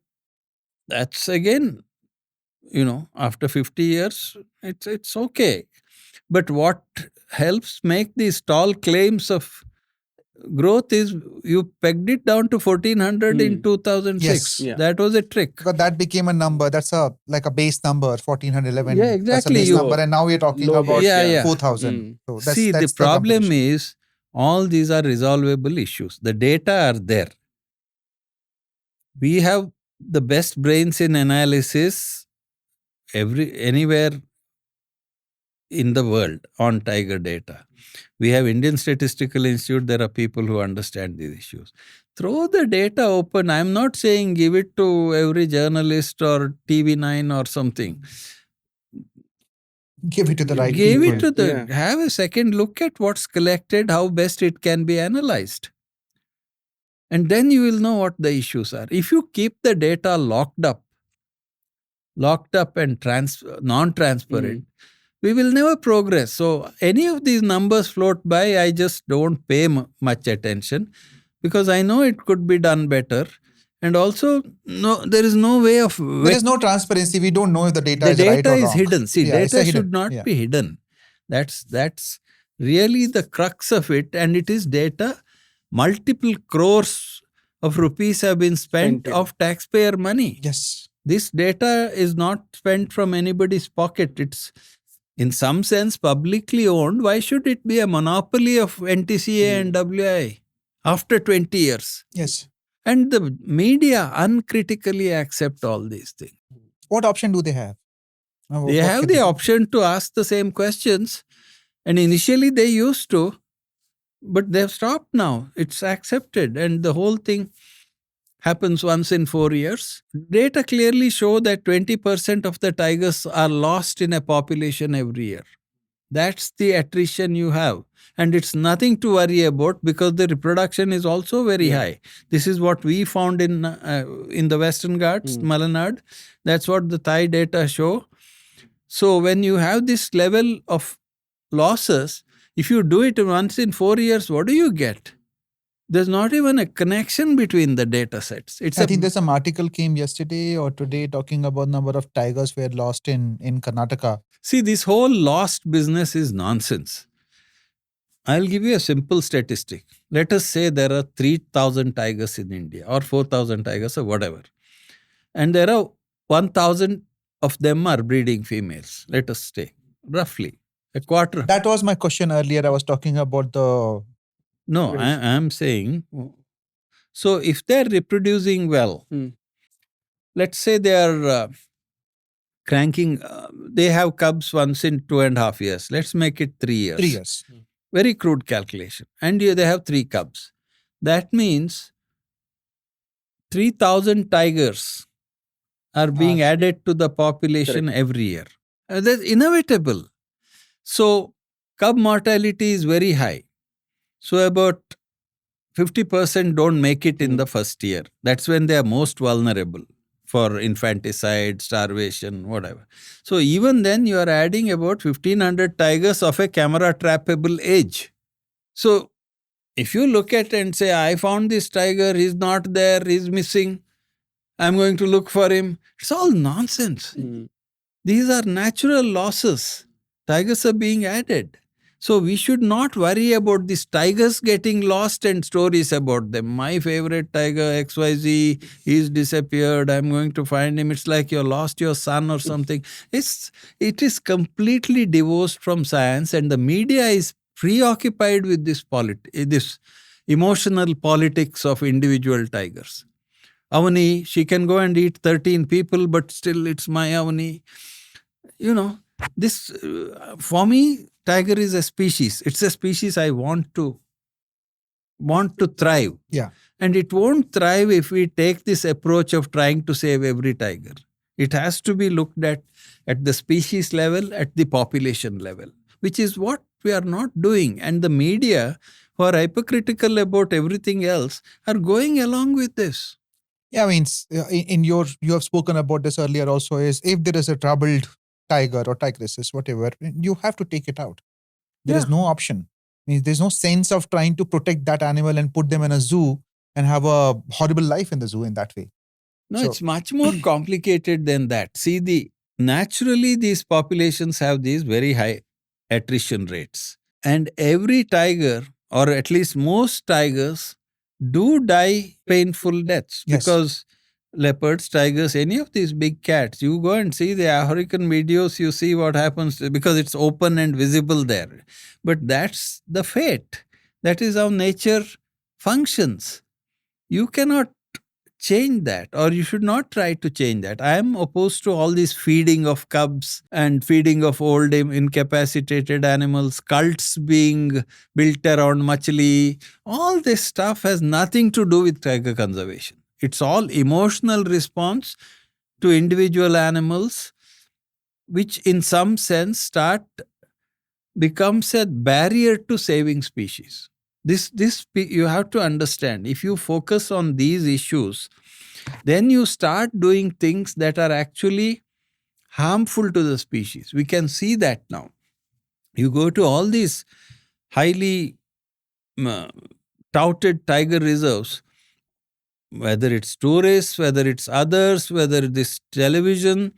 that's again, after 50 years, it's okay. But what helps make these tall claims of growth is you pegged it down to 1,400 in 2006. Yes. Yeah. That was a trick. Because that became a number. That's like a base number, 1,411. Yeah, That's a exactly. base number. And now we're talking Low about base, yeah. 4,000. So See, that's the problem competition. is all these are resolvable issues. The data are there. We have the best brains in analysis anywhere in the world on tiger data. We have Indian Statistical Institute. There are people who understand these issues. Throw the data open. I'm not saying give it to every journalist or TV9 or something. Give it to the right Give people. it to the, have a second look at what's collected, how best it can be analyzed. And then you will know what the issues are. If you keep the data locked up and non-transparent, we will never progress. So any of these numbers float by, I just don't pay much attention, because I know it could be done better. And also, no, there is no way of... There is no transparency. We don't know if the data the is right data or is wrong. hidden. See, Yeah, it's data hidden. should not Yeah. be hidden. That's really the crux of it. And it is data. Multiple crores of rupees have been spent of taxpayer money. Yes. This data is not spent from anybody's pocket. It's in some sense publicly owned. Why should it be a monopoly of NTCA and WI after 20 years? Yes. And the media uncritically accept all these things. What option do they have? They have the option to ask the same questions. And initially they used to, but they've stopped now. It's accepted. And the whole thing happens once in 4 years. Data clearly show that 20% of the tigers are lost in a population every year. That's the attrition you have. And it's nothing to worry about, because the reproduction is also very high. This is what we found in the Western Ghats, Malanad. That's what the Thai data show. So when you have this level of losses, if you do it once in 4 years, what do you get? There's not even a connection between the data sets. I think there's some article came yesterday or today talking about number of tigers were lost in Karnataka. See, this whole lost business is nonsense. I'll give you a simple statistic. Let us say there are 3,000 tigers in India, or 4,000 tigers, or whatever. And there are 1,000 of them are breeding females. Let us say, roughly, a quarter. That was my question earlier. I was talking about the... No, I'm saying, so if they're reproducing well, let's say they are cranking, they have cubs once in 2.5 years. Let's make it 3 years. 3 years. Very crude calculation. And they have 3 cubs. That means 3,000 tigers are being added to the population every year. That's inevitable. So cub mortality is very high. So about 50% don't make it in the first year. That's when they are most vulnerable for infanticide, starvation, whatever. So even then you are adding about 1,500 tigers of a camera trappable age. So if you look at and say, I found this tiger, he's not there, he's missing, I'm going to look for him. It's all nonsense. These are natural losses. Tigers are being added. So we should not worry about these tigers getting lost and stories about them. My favorite tiger, XYZ, he's disappeared. I'm going to find him. It's like you lost your son or something. It is completely divorced from science, and the media is preoccupied with this emotional politics of individual tigers. Avani, she can go and eat 13 people, but still it's my Avani. This, for me, tiger is a species. It's a species I want to thrive. Yeah. And it won't thrive if we take this approach of trying to save every tiger. It has to be looked at the species level, at the population level, which is what we are not doing. And the media, who are hypocritical about everything else, are going along with this. Yeah, I mean, you have spoken about this earlier also, is if there is a troubled tiger or tigresses, whatever, you have to take it out. There is no option. I mean, there's no sense of trying to protect that animal and put them in a zoo and have a horrible life in the zoo in that way. No, it's much more complicated than that. See, naturally these populations have these very high attrition rates. And every tiger, or at least most tigers, do die painful deaths. Yes. Because leopards, tigers, any of these big cats, you go and see the African videos, you see what happens, because it's open and visible there. But that's the fate. That is how nature functions. You cannot change that, or you should not try to change that. I am opposed to all this feeding of cubs and feeding of old incapacitated animals, cults being built around Machli. All this stuff has nothing to do with tiger conservation. It's all emotional response to individual animals, which in some sense becomes a barrier to saving species. This you have to understand. If you focus on these issues, then you start doing things that are actually harmful to the species. We can see that now. You go to all these highly touted tiger reserves, whether it's tourists, whether it's others, whether this television,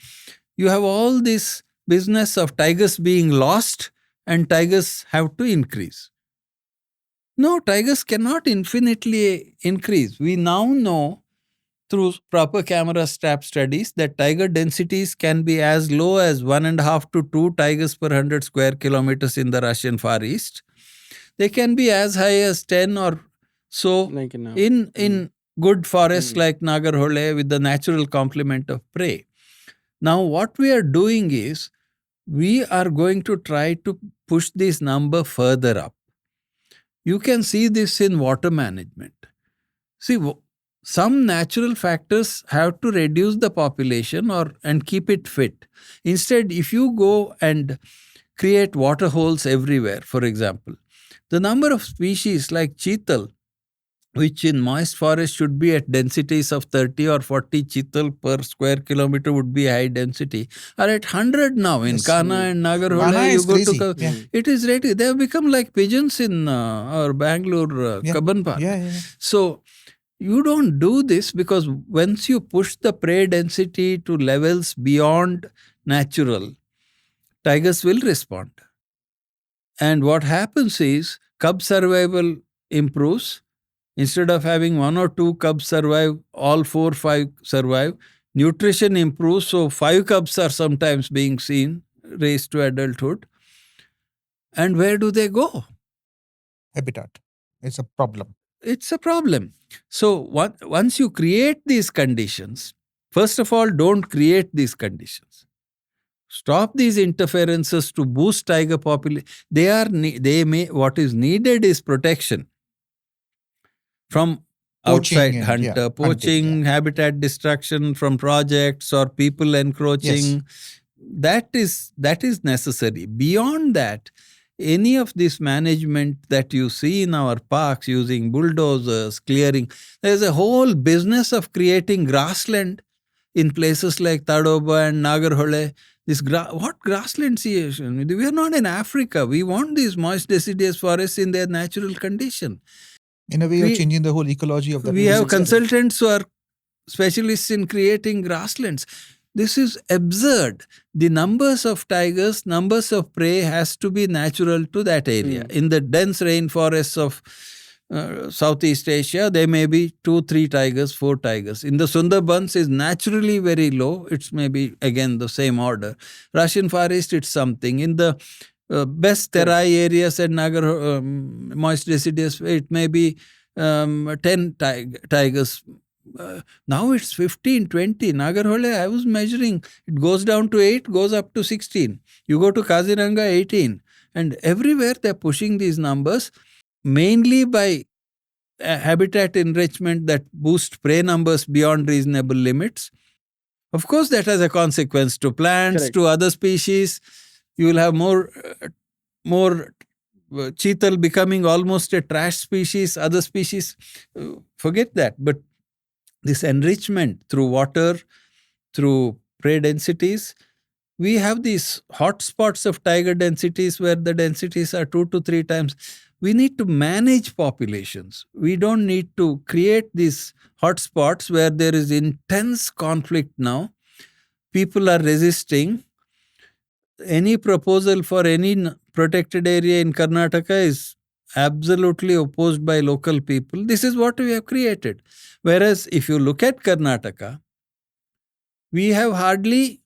you have all this business of tigers being lost and tigers have to increase. No, tigers cannot infinitely increase. We now know through proper camera trap studies that tiger densities can be as low as 1.5 to 2 tigers per 100 square kilometers in the Russian Far East. They can be as high as 10 or so Like in good forests like Nagarhole with the natural complement of prey. Now, what we are doing is we are going to try to push this number further up. You can see this in water management. See, some natural factors have to reduce the population and keep it fit. Instead, if you go and create water holes everywhere, for example, the number of species like cheetal, which in moist forest should be at densities of 30 or 40 cheetal per square kilometer would be high density, are at 100 now in Kana and Nagarhole. Kana You is go crazy. to it is ready. They have become like pigeons in our Bangalore Kaban Park. So you don't do this because once you push the prey density to levels beyond natural, tigers will respond. And what happens is cub survival improves. Instead of having 1 or 2 cubs survive, all 4, 5 survive. Nutrition improves, so 5 cubs are sometimes being seen, raised to adulthood. And where do they go? Habitat. It's a problem. It's a problem. So once you create these conditions, first of all, don't create these conditions. Stop these interferences to boost tiger population. What is needed is protection from outside hunter, poaching, habitat destruction from projects or people encroaching. Yes. That is necessary. Beyond that, any of this management that you see in our parks using bulldozers, clearing, there's a whole business of creating grassland in places like Tadoba and Nagarhole. What grassland situation? We are not in Africa. We want these moist deciduous forests in their natural condition. In a way, you're changing the whole ecology of the We have consultants who are specialists in creating grasslands. This is absurd. The numbers of tigers, numbers of prey has to be natural to that area. In the dense rainforests of Southeast Asia, there may be 2, 3 tigers, 4 tigers. In the Sundarbans is naturally very low. It's maybe again the same order. Russian Far East, it's something. In the best terai areas at Nagar moist deciduous, it may be 10 tigers. Now it's 15, 20. Nagarhole, I was measuring. It goes down to 8, goes up to 16. You go to Kaziranga, 18. And everywhere they're pushing these numbers, mainly by habitat enrichment that boost prey numbers beyond reasonable limits. Of course, that has a consequence to plants, to other species. You will have more cheetal becoming almost a trash species. Other species, forget that. But this enrichment through water, through prey densities, we have these hotspots of tiger densities where the densities are 2 to 3 times. We need to manage populations. We don't need to create these hotspots where there is intense conflict now. People are resisting. Any proposal for any protected area in Karnataka is absolutely opposed by local people. This is what we have created. Whereas if you look at Karnataka, we have hardly,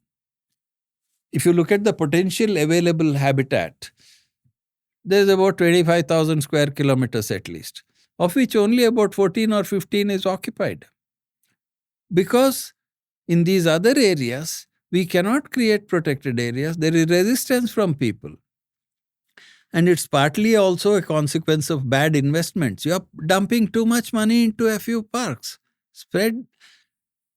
if you look at the potential available habitat, there's about 25,000 square kilometers at least, of which only about 14 or 15 is occupied. because in these other areas, we cannot create protected areas. There is resistance from people. And it's partly also a consequence of bad investments. You are dumping too much money into a few parks. Spread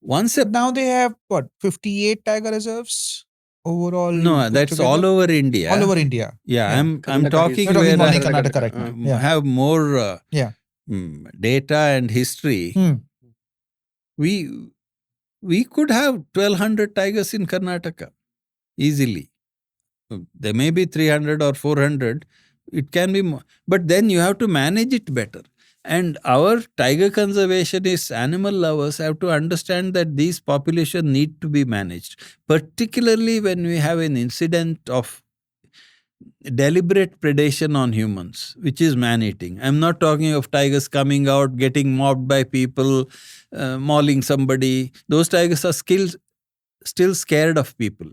once a. Now they have what, 58 tiger reserves overall? No, put that's together? all over India. All over India. Yeah, Yeah. I'm Karnataka talking is- You're talking where only I Karnataka right now. Yeah. have more Yeah. data and history. We could have 1,200 tigers in Karnataka easily. There may be 300 or 400. It can be more. But then you have to manage it better. And our tiger conservationists, animal lovers have to understand that these populations need to be managed, particularly when we have an incident of deliberate predation on humans, which is man-eating. I'm not talking of tigers coming out, getting mobbed by people, mauling somebody. Those tigers are still scared of people.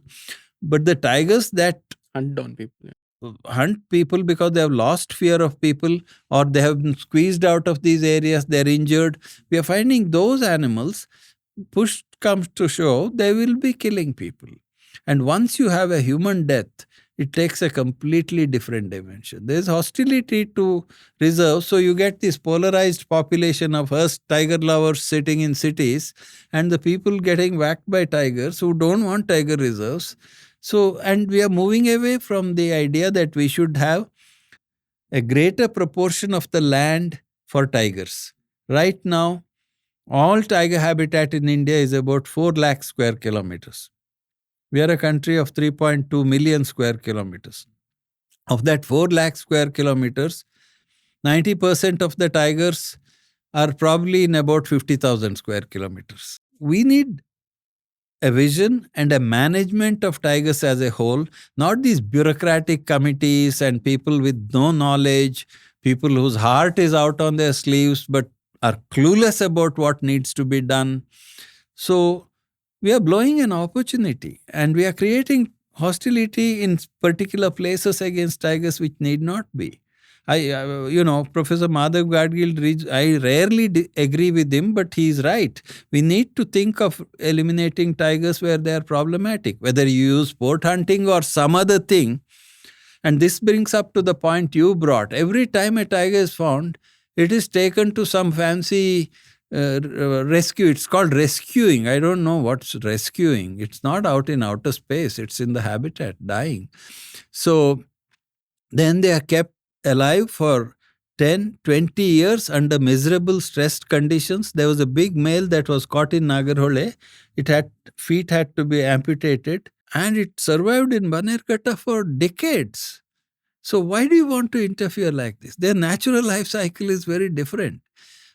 But the tigers that Hunt down people. hunt people because they have lost fear of people or they have been squeezed out of these areas, they're injured. We are finding those animals, push comes to shove, they will be killing people. And once you have a human death, it takes a completely different dimension. There's hostility to reserves, so you get this polarized population of us tiger lovers sitting in cities and the people getting whacked by tigers who don't want tiger reserves. So, and we are moving away from the idea that we should have a greater proportion of the land for tigers. Right now, all tiger habitat in India is about 4 lakh square kilometers. We are a country of 3.2 million square kilometers. Of that 4 lakh square kilometers, 90% of the tigers are probably in about 50,000 square kilometers. We need a vision and a management of tigers as a whole, not these bureaucratic committees and people with no knowledge, people whose heart is out on their sleeves but are clueless about what needs to be done. So we are blowing an opportunity and we are creating hostility in particular places against tigers which need not be. Professor Madhav Gadgil, I rarely agree with him, but he is right. We need to think of eliminating tigers where they are problematic, whether you use sport hunting or some other thing. And this brings up to the point you brought. Every time a tiger is found, it is taken to some fancy rescue. It's called rescuing. I don't know what's rescuing. It's not out in outer space. It's in the habitat, dying. So then they are kept alive for 10, 20 years under miserable stressed conditions. There was a big male that was caught in Nagarhole. Feet had to be amputated and it survived in Banerghatta for decades. So why do you want to interfere like this? Their natural life cycle is very different.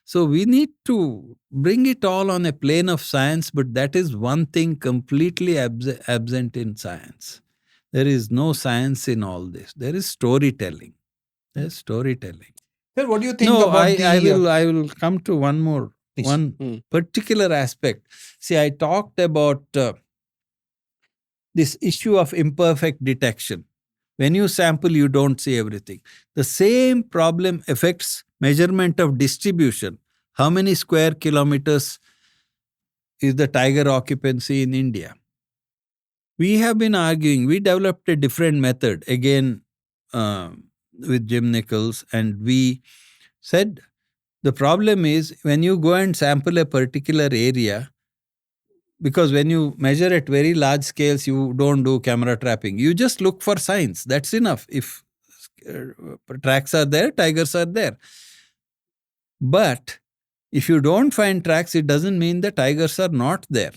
So we need to bring it all on a plane of science, but that is one thing completely absent in science. There is no science in all this. There is storytelling. There's storytelling. Sir, what do you think No, about I will come to one more, Please. one particular aspect. See, I talked about this issue of imperfect detection. When you sample, you don't see everything. The same problem affects measurement of distribution. How many square kilometers is the tiger occupancy in India? We have been arguing, we developed a different method, again with Jim Nichols, and we said the problem is when you go and sample a particular area, because when you measure at very large scales, you don't do camera trapping. You just look for signs. That's enough. If tracks are there, tigers are there. But if you don't find tracks, it doesn't mean the tigers are not there.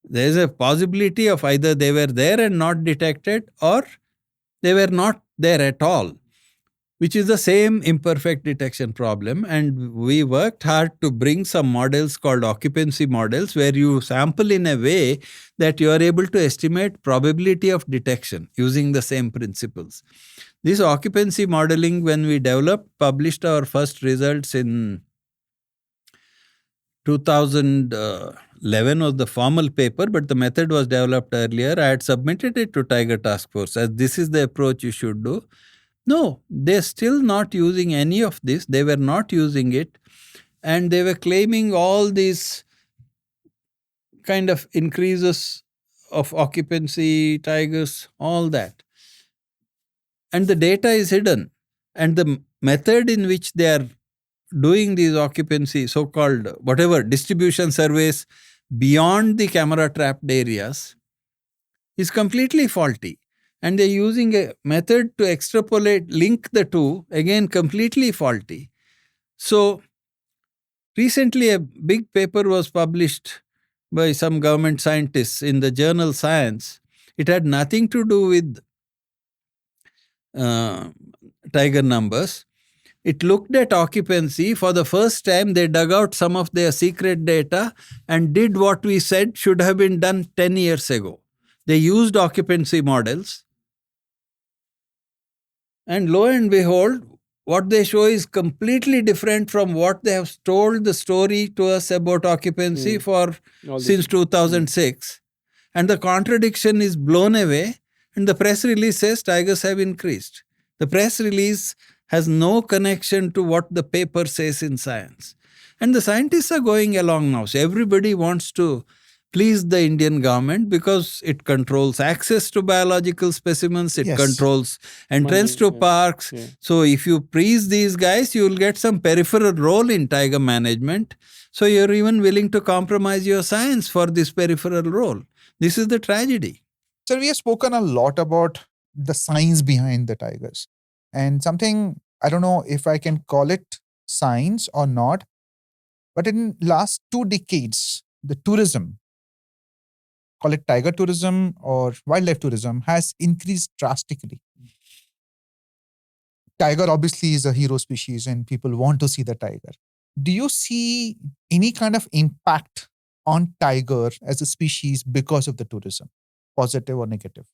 There is a possibility of either they were there and not detected or they were not there at all, which is the same imperfect detection problem. And we worked hard to bring some models called occupancy models where you sample in a way that you are able to estimate probability of detection using the same principles. This occupancy modeling, when we published our first results in 2011 was the formal paper, but the method was developed earlier. I had submitted it to Tiger Task Force as this is the approach you should do. No, they're still not using any of this. They were not using it. And they were claiming all these kind of increases of occupancy, tigers, all that. And the data is hidden. And the method in which they are doing these occupancy, so-called whatever distribution surveys beyond the camera trapped areas is completely faulty. And they're using a method to extrapolate, link the two, again completely faulty. So recently a big paper was published by some government scientists in the journal Science. It had nothing to do with tiger numbers. It looked at occupancy. For the first time, they dug out some of their secret data and did what we said should have been done 10 years ago. They used occupancy models. And lo and behold, what they show is completely different from what they have told the story to us about occupancy for since 2006. And the contradiction is blown away. And the press release says tigers have increased. The press release has no connection to what the paper says in Science. And the scientists are going along now. So everybody wants to please the Indian government because it controls access to biological specimens, it controls entrance to parks. So if you please these guys, you will get some peripheral role in tiger management. So you're even willing to compromise your science for this peripheral role. This is the tragedy. So we have spoken a lot about the science behind the tigers. And something, I don't know if I can call it science or not, but in last 2 decades, the tourism, call it tiger tourism or wildlife tourism, has increased drastically. Tiger obviously is a hero species and people want to see the tiger. Do you see any kind of impact on tiger as a species because of the tourism, positive or negative?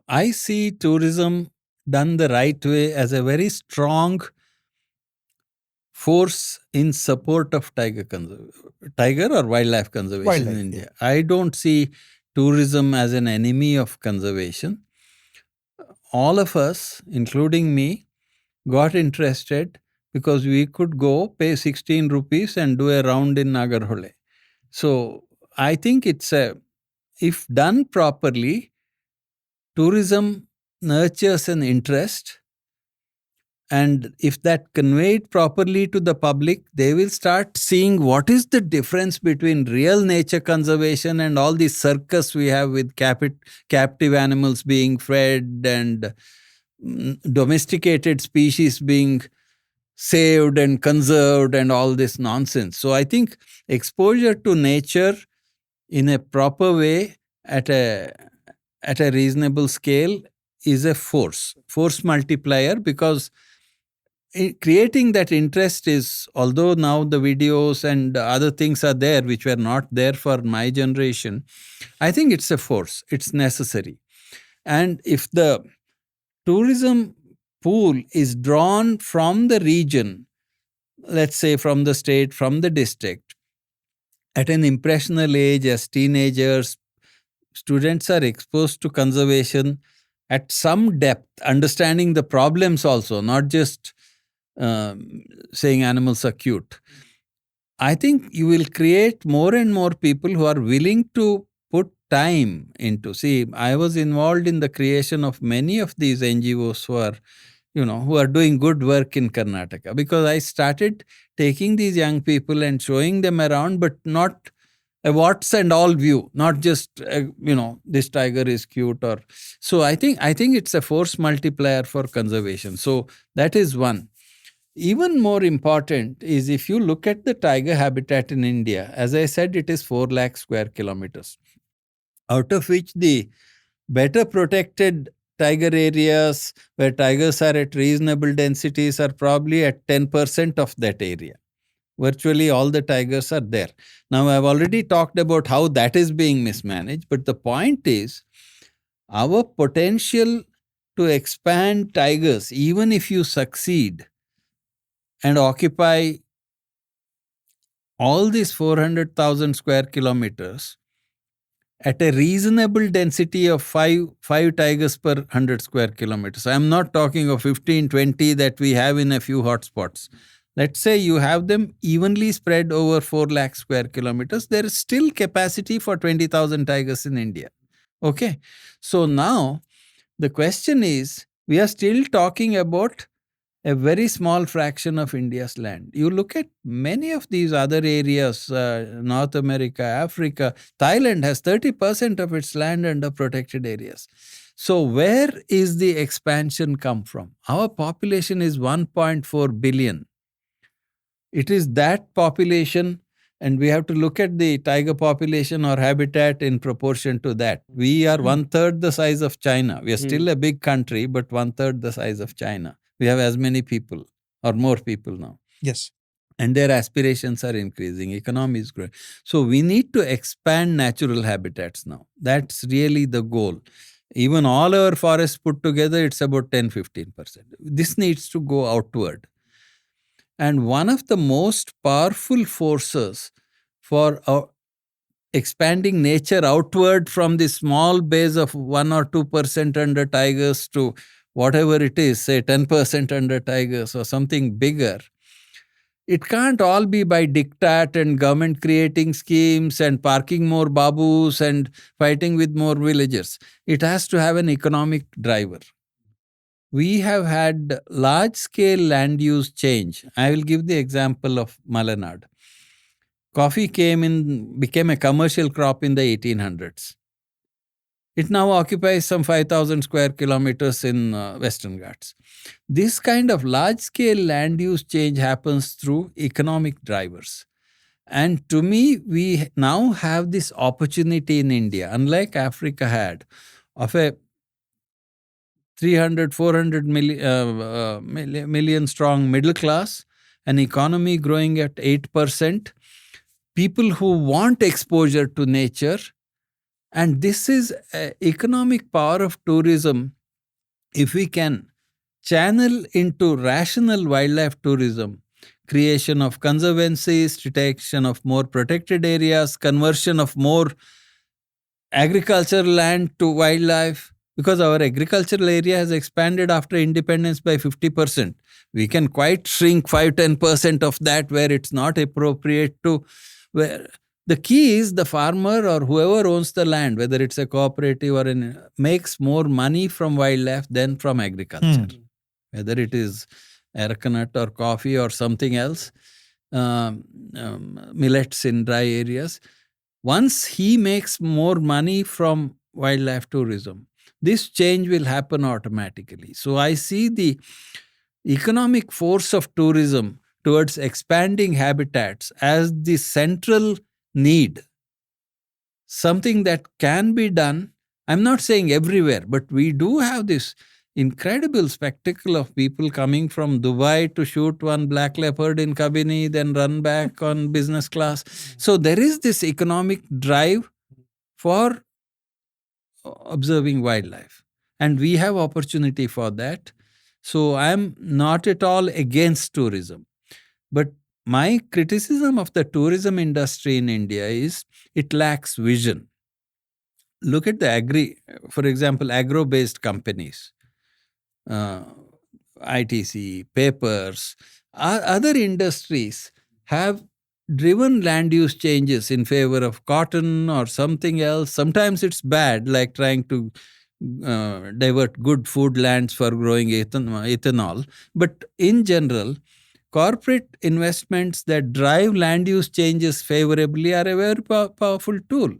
I see tourism done the right way as a very strong force in support of tiger or wildlife conservation in India. I don't see tourism as an enemy of conservation. All of us, including me, got interested because we could go pay 16 rupees and do a round in Nagarhole. So I think if done properly, tourism nurtures an interest, and if that conveyed properly to the public, they will start seeing what is the difference between real nature conservation and all this circus we have with captive animals being fed and domesticated species being saved and conserved and all this nonsense. So I think exposure to nature in a proper way at a reasonable scale is a force multiplier, because creating that interest is, although now the videos and other things are there which were not there for my generation, I think it's a force, it's necessary. And if the tourism pool is drawn from the region, let's say from the state, from the district, at an impressional age as teenagers, students are exposed to conservation at some depth, understanding the problems also, not just saying animals are cute. I think you will create more and more people who are willing to put time into. See, I was involved in the creation of many of these NGOs who are doing good work in Karnataka, because I started taking these young people and showing them around, but not a what's and all view, not just this tiger is cute or so. I think it's a force multiplier for conservation. So that is one. Even more important is if you look at the tiger habitat in India, as I said, it is 4 lakh square kilometers, out of which the better protected tiger areas where tigers are at reasonable densities are probably at 10% of that area. Virtually all the tigers are there. Now, I've already talked about how that is being mismanaged, but the point is our potential to expand tigers, even if you succeed and occupy all these 400,000 square kilometers at a reasonable density of 5 tigers per 100 square kilometers. I'm not talking of 15, 20 that we have in a few hotspots. let's say you have them evenly spread over 4 lakh square kilometers, there is still capacity for 20,000 tigers in India. Okay. So now the question is, we are still talking about a very small fraction of India's land. You look at many of these other areas, North America, Africa, Thailand has 30% of its land under protected areas. So where is the expansion come from? Our population is 1.4 billion. It is that population, and we have to look at the tiger population or habitat in proportion to that. We are one third the size of China. We are still a big country, but one third the size of China. We have as many people or more people now. Yes. And their aspirations are increasing, economy is growing. So we need to expand natural habitats now. That's really the goal. Even all our forests put together, it's about 10-15%. This needs to go outward. And one of the most powerful forces for expanding nature outward from the small base of 1 or 2% under tigers to whatever it is, say 10% under tigers or something bigger, it can't all be by diktat and government creating schemes and parking more babus and fighting with more villagers. It has to have an economic driver. We have had large-scale land use change. I will give the example of Malenad. Coffee became a commercial crop in the 1800s. It now occupies some 5,000 square kilometers in Western Ghats. This kind of large-scale land use change happens through economic drivers. And to me, we now have this opportunity in India, unlike Africa had, of a 300, 400 million strong middle class, an economy growing at 8%, people who want exposure to nature. And this is economic power of tourism. If we can channel into rational wildlife tourism, creation of conservancies, protection of more protected areas, conversion of more agricultural land to wildlife, because our agricultural area has expanded after independence by 50%. We can quite shrink 5-10% of that where it's not appropriate to. Where the key is the farmer or whoever owns the land, whether it's a cooperative or makes more money from wildlife than from agriculture. Whether it is arecanut or coffee or something else, millets in dry areas. Once he makes more money from wildlife tourism, this change will happen automatically. So I see the economic force of tourism towards expanding habitats as the central need, something that can be done. I'm not saying everywhere, but we do have this incredible spectacle of people coming from Dubai to shoot one black leopard in Kabini, then run back on business class. So there is this economic drive for observing wildlife, and we have opportunity for that. So I'm not at all against tourism, but my criticism of the tourism industry in India is it lacks vision. Look at the for example, agro-based companies, ITC, papers, other industries have driven land use changes in favor of cotton or something else. Sometimes it's bad, like trying to divert good food lands for growing ethanol. But in general, corporate investments that drive land use changes favorably are a very powerful tool.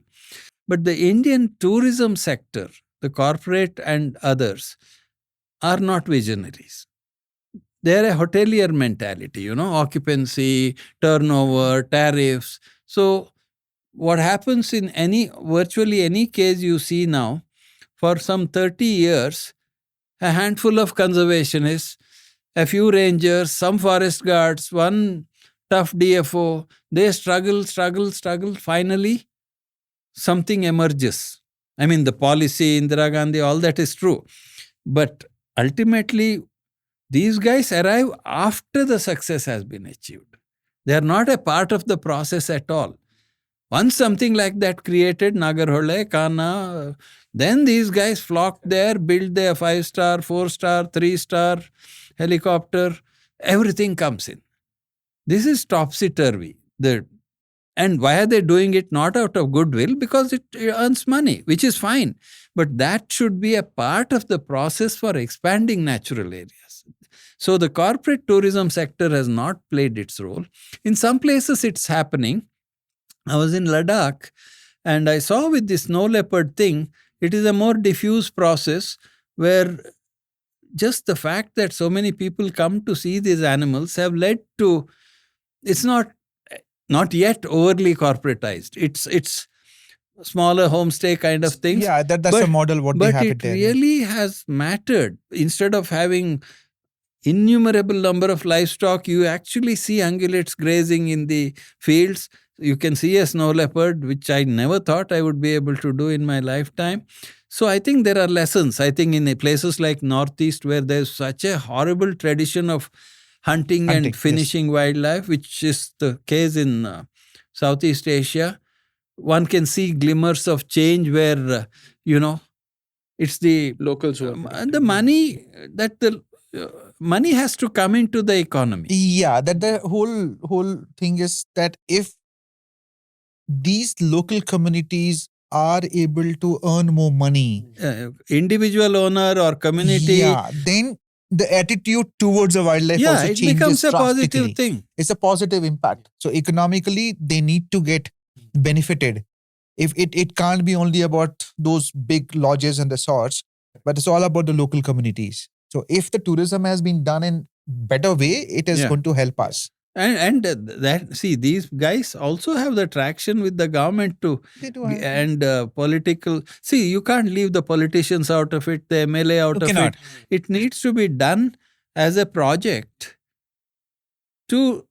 But the Indian tourism sector, the corporate and others, are not visionaries. They're a hotelier mentality, occupancy, turnover, tariffs. So what happens in virtually any case you see now, for some 30 years, a handful of conservationists, a few rangers, some forest guards, one tough DFO, they struggle. Finally, something emerges. I mean, the policy, Indira Gandhi, all that is true. But ultimately, these guys arrive after the success has been achieved. They are not a part of the process at all. Once something like that created, Nagarhole, Kana, then these guys flock there, build their 5-star, 4-star, 3-star helicopter, everything comes in. This is topsy-turvy. And why are they doing it? Not out of goodwill, because it earns money, which is fine. But that should be a part of the process for expanding natural areas. So the corporate tourism sector has not played its role. In some places it's happening. I was in Ladakh and I saw with the snow leopard thing, it is a more diffuse process where just the fact that so many people come to see these animals have led to, it's not yet overly corporatized. It's smaller homestay kind of things. Yeah, that's a model what they But have it it there. really has mattered. Instead of having innumerable number of livestock, you actually see ungulates grazing in the fields. You can see a snow leopard, which I never thought I would be able to do in my lifetime. So I think there are lessons. I think in places like Northeast, where there's such a horrible tradition of hunting and Yes. finishing wildlife, which is the case in Southeast Asia, one can see glimmers of change where, it's the Locals who are the protected. money that the money has to come into the economy. Yeah, that the whole thing is that if these local communities are able to earn more money, Individual owner or community, yeah, then the attitude towards the wildlife also it changes becomes a positive drastically. thing. It's a positive impact. So economically, they need to get benefited. If it can't be only about those big lodges and resorts, but it's all about the local communities. So if the tourism has been done in better way, it is Yeah. going to help us. And that, see, these guys also have the traction with the government to They do have- and political. See, you can't leave the politicians out of it, the MLA out You of cannot. it. It needs to be done as a project to,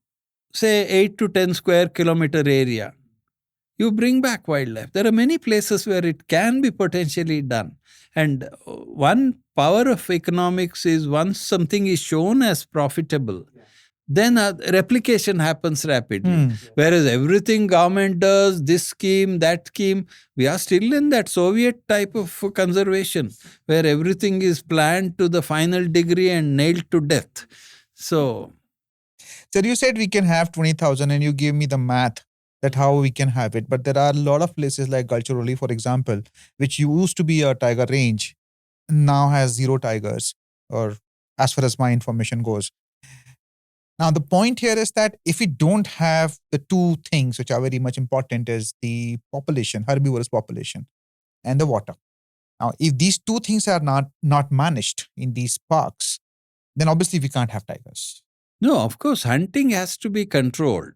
say, 8 to 10 square kilometer area. You bring back wildlife. There are many places where it can be potentially done. And one power of economics is once something is shown as profitable, then replication happens rapidly. Whereas everything government does, this scheme, that scheme, we are still in that Soviet type of conservation where everything is planned to the final degree and nailed to death. So you said we can have 20,000 and you gave me the math that how we can have it. But there are a lot of places like Culturally, for example, which used to be a tiger range, now has 0 tigers, or as far as my information goes. Now, the point here is that if we don't have the two things which are very much important is the population, herbivorous population, and the water. Now, if these two things are not managed in these parks, then obviously we can't have tigers. no, of course, hunting has to be controlled.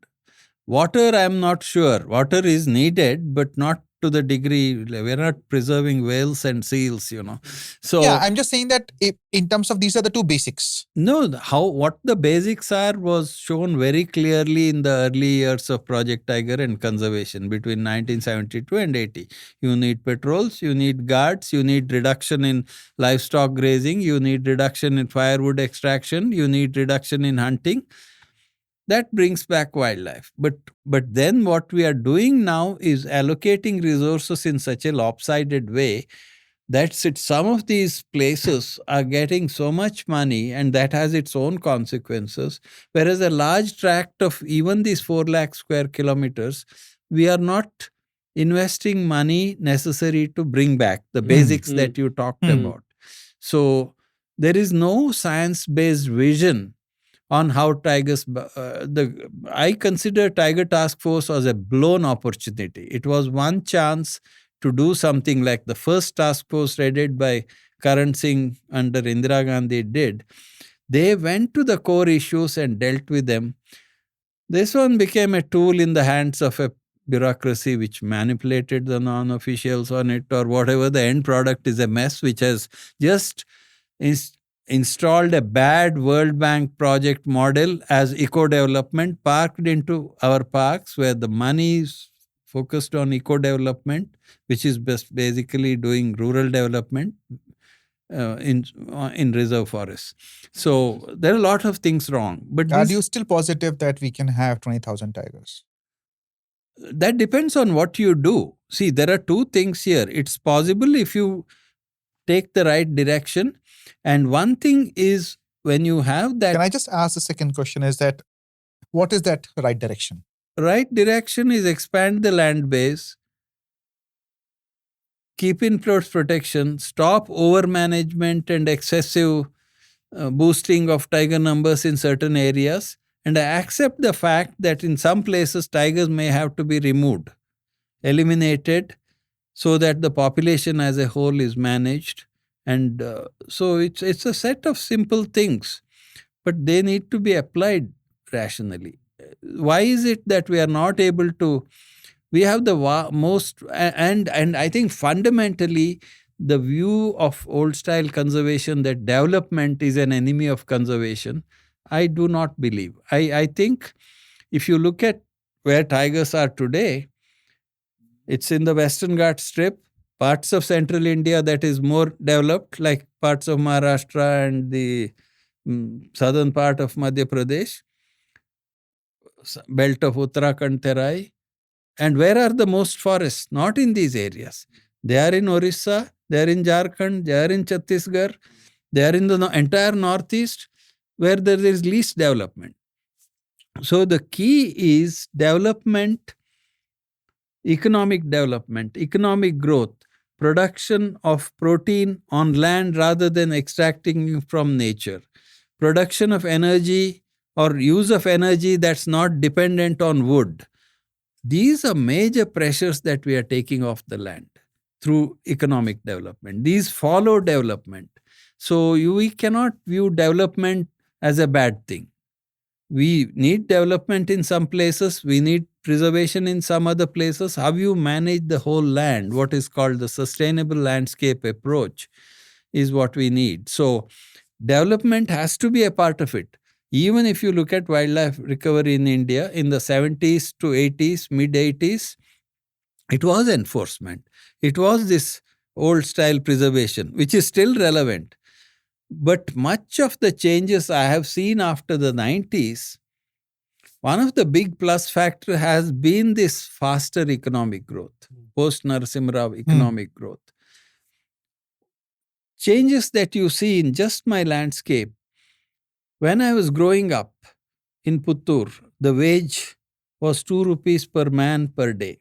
Water, I'm not sure. Water is needed, but not to the degree. We're not preserving whales and seals, So Yeah, I'm just saying that in terms of these are the two basics. no, what the basics are was shown very clearly in the early years of Project Tiger and conservation between 1972 and 80. You need patrols, you need guards, you need reduction in livestock grazing, you need reduction in firewood extraction, you need reduction in hunting. That brings back wildlife. But then what we are doing now is allocating resources in such a lopsided way that's it. Some of these places are getting so much money, and that has its own consequences. Whereas a large tract of even these 4 lakh square kilometers, we are not investing money necessary to bring back the basics that you talked about. So there is no science-based vision on how tigers. I consider Tiger Task Force as a blown opportunity. It was one chance to do something like the first task force headed by Karan Singh under Indira Gandhi did. They went to the core issues and dealt with them. This one became a tool in the hands of a bureaucracy which manipulated the non-officials on it, or whatever. The end product is a mess which has just installed a bad World Bank project model as eco-development parked into our parks, where the money is focused on eco-development, which is basically doing rural development in reserve forests. So there are a lot of things wrong. But Are you still positive that we can have 20,000 tigers? That depends on what you do. See, there are two things here. It's possible if you take the right direction. And one thing is when you have that. Can I just ask the second question is that What is that right direction? Right direction is expand the land base, keep in close protection, stop over management and excessive boosting of tiger numbers in certain areas, and accept the fact that in some places tigers may have to be removed, eliminated, so that the population as a whole is managed. And so it's a set of simple things, but they need to be applied rationally. Why is it that we are not able to? We have the most, and I think fundamentally the view of old style conservation that development is an enemy of conservation, I do not believe. I think if you look at where tigers are today, it's in the Western Ghats strip, parts of central India that is more developed, like parts of Maharashtra and the southern part of Madhya Pradesh, belt of Uttarakhand, Terai. And where are the most forests? Not in these areas. They are in Orissa, they are in Jharkhand, they are in Chhattisgarh, they are in the entire northeast where there is least development. So the key is development, economic development, economic growth, production of protein on land rather than extracting it from nature, production of energy or use of energy that's not dependent on wood. These are major pressures that we are taking off the land through economic development. These follow development. So we cannot view development as a bad thing. We need development in some places, we need preservation in some other places. How you manage the whole land, what is called the sustainable landscape approach, is what we need. So development has to be a part of it. Even if you look at wildlife recovery in India in the 70s to 80s, mid 80s, it was enforcement. It was this old style preservation, which is still relevant. But much of the changes I have seen after the 90s, one of the big plus factor has been this faster economic growth, post Narasimha Rao economic growth. Changes that you see in just my landscape. When I was growing up in Puttur, the wage was 2 rupees per man per day.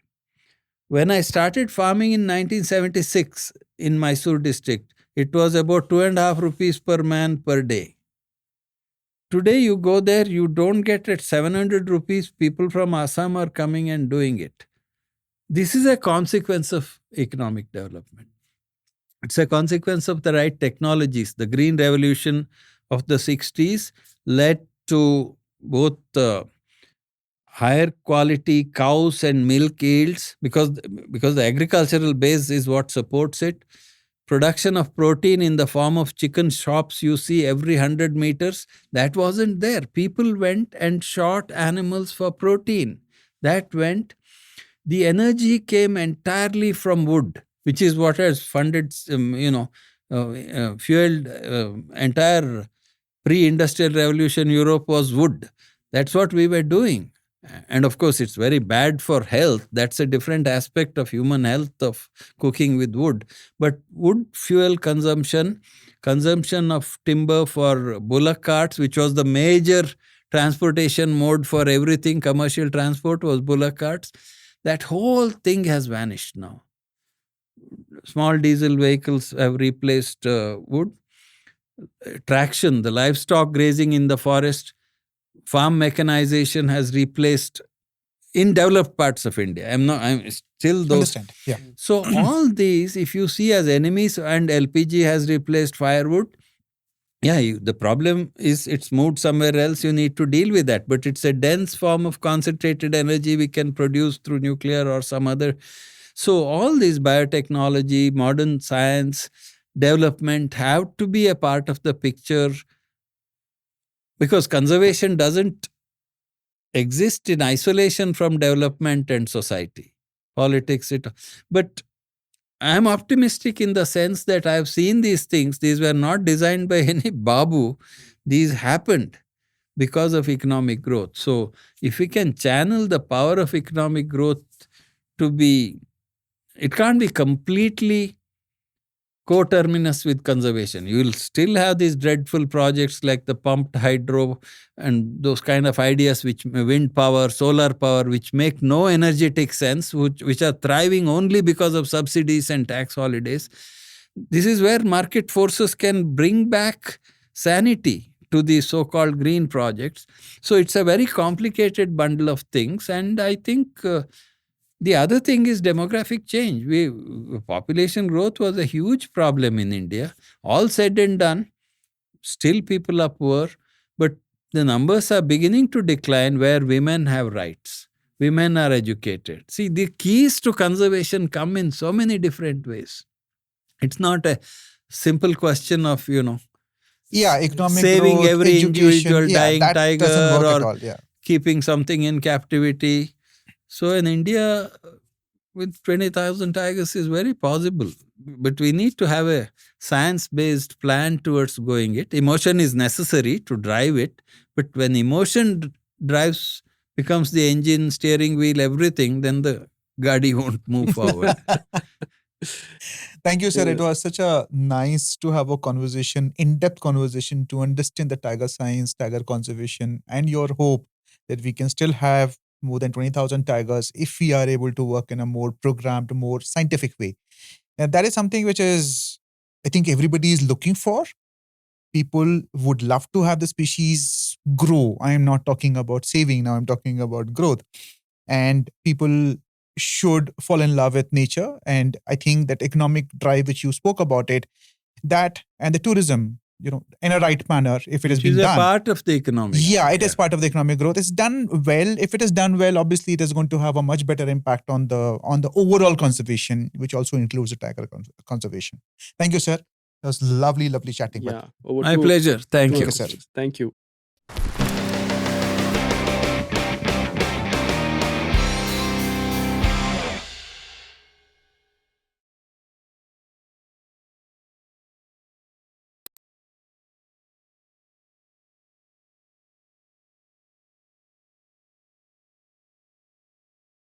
When I started farming in 1976 in Mysore district, it was about 2.5 rupees per man per day. Today you go there, you don't get at 700 rupees. People from Assam are coming and doing it. This is a consequence of economic development. It's a consequence of the right technologies. The green revolution of the 60s led to both higher quality cows and milk yields because the agricultural base is what supports it. Production of protein in the form of chicken shops you see every 100 meters, that wasn't there. People went and shot animals for protein. That went. The energy came entirely from wood, which is what has funded, fueled entire pre-industrial revolution. Europe was wood. That's what we were doing. And of course, it's very bad for health. That's a different aspect of human health of cooking with wood. But wood fuel consumption of timber for bullock carts, which was the major transportation mode for everything, commercial transport was bullock carts. That whole thing has vanished now. Small diesel vehicles have replaced wood. Traction, the livestock grazing in the forest, farm mechanization has replaced in developed parts of India. I'm still those. Understand. Yeah. So all these, if you see as enemies, and LPG has replaced firewood, the problem is it's moved somewhere else. You need to deal with that. But it's a dense form of concentrated energy we can produce through nuclear or some other. So all these biotechnology, modern science, development have to be a part of the picture, because conservation doesn't exist in isolation from development and society, politics. But I am optimistic in the sense that I have seen these things. These were not designed by any Babu. These happened because of economic growth. So if we can channel the power of economic growth to be, it can't be completely co-terminus with conservation. You will still have these dreadful projects like the pumped hydro and those kind of ideas, which wind power, solar power, which make no energetic sense, which are thriving only because of subsidies and tax holidays. This is where market forces can bring back sanity to the so-called green projects. So it's a very complicated bundle of things, and I think the other thing is demographic change. Population growth was a huge problem in India. All said and done, still people are poor, but the numbers are beginning to decline where women have rights. Women are educated. See, the keys to conservation come in so many different ways. It's not a simple question of, economic saving growth, every education. individual dying That tiger doesn't work at or all. Yeah. keeping something in captivity. So in India, with 20,000 tigers is very possible. But we need to have a science-based plan towards going it. Emotion is necessary to drive it. But when emotion becomes the engine, steering wheel, everything, then the Gadi won't move forward. Thank you, sir. It was such a nice to have a conversation, in-depth conversation to understand the tiger science, tiger conservation, and your hope that we can still have more than 20,000 tigers if we are able to work in a more programmed, more scientific way. And that is something which is, I think everybody is looking for. People would love to have the species grow. I am not talking about saving now, I'm talking about growth. And people should fall in love with nature. And I think that economic drive, which you spoke about it, that and the tourism, in a right manner, if it is being done. It is a done. part of the economic. Yeah, it is part of the economic growth. It's done well. If it is done well, obviously it is going to have a much better impact on the overall conservation, which also includes the tiger conservation. Thank you, sir. It was lovely chatting with you. Over My pleasure. Thank you. Sir. Thank you.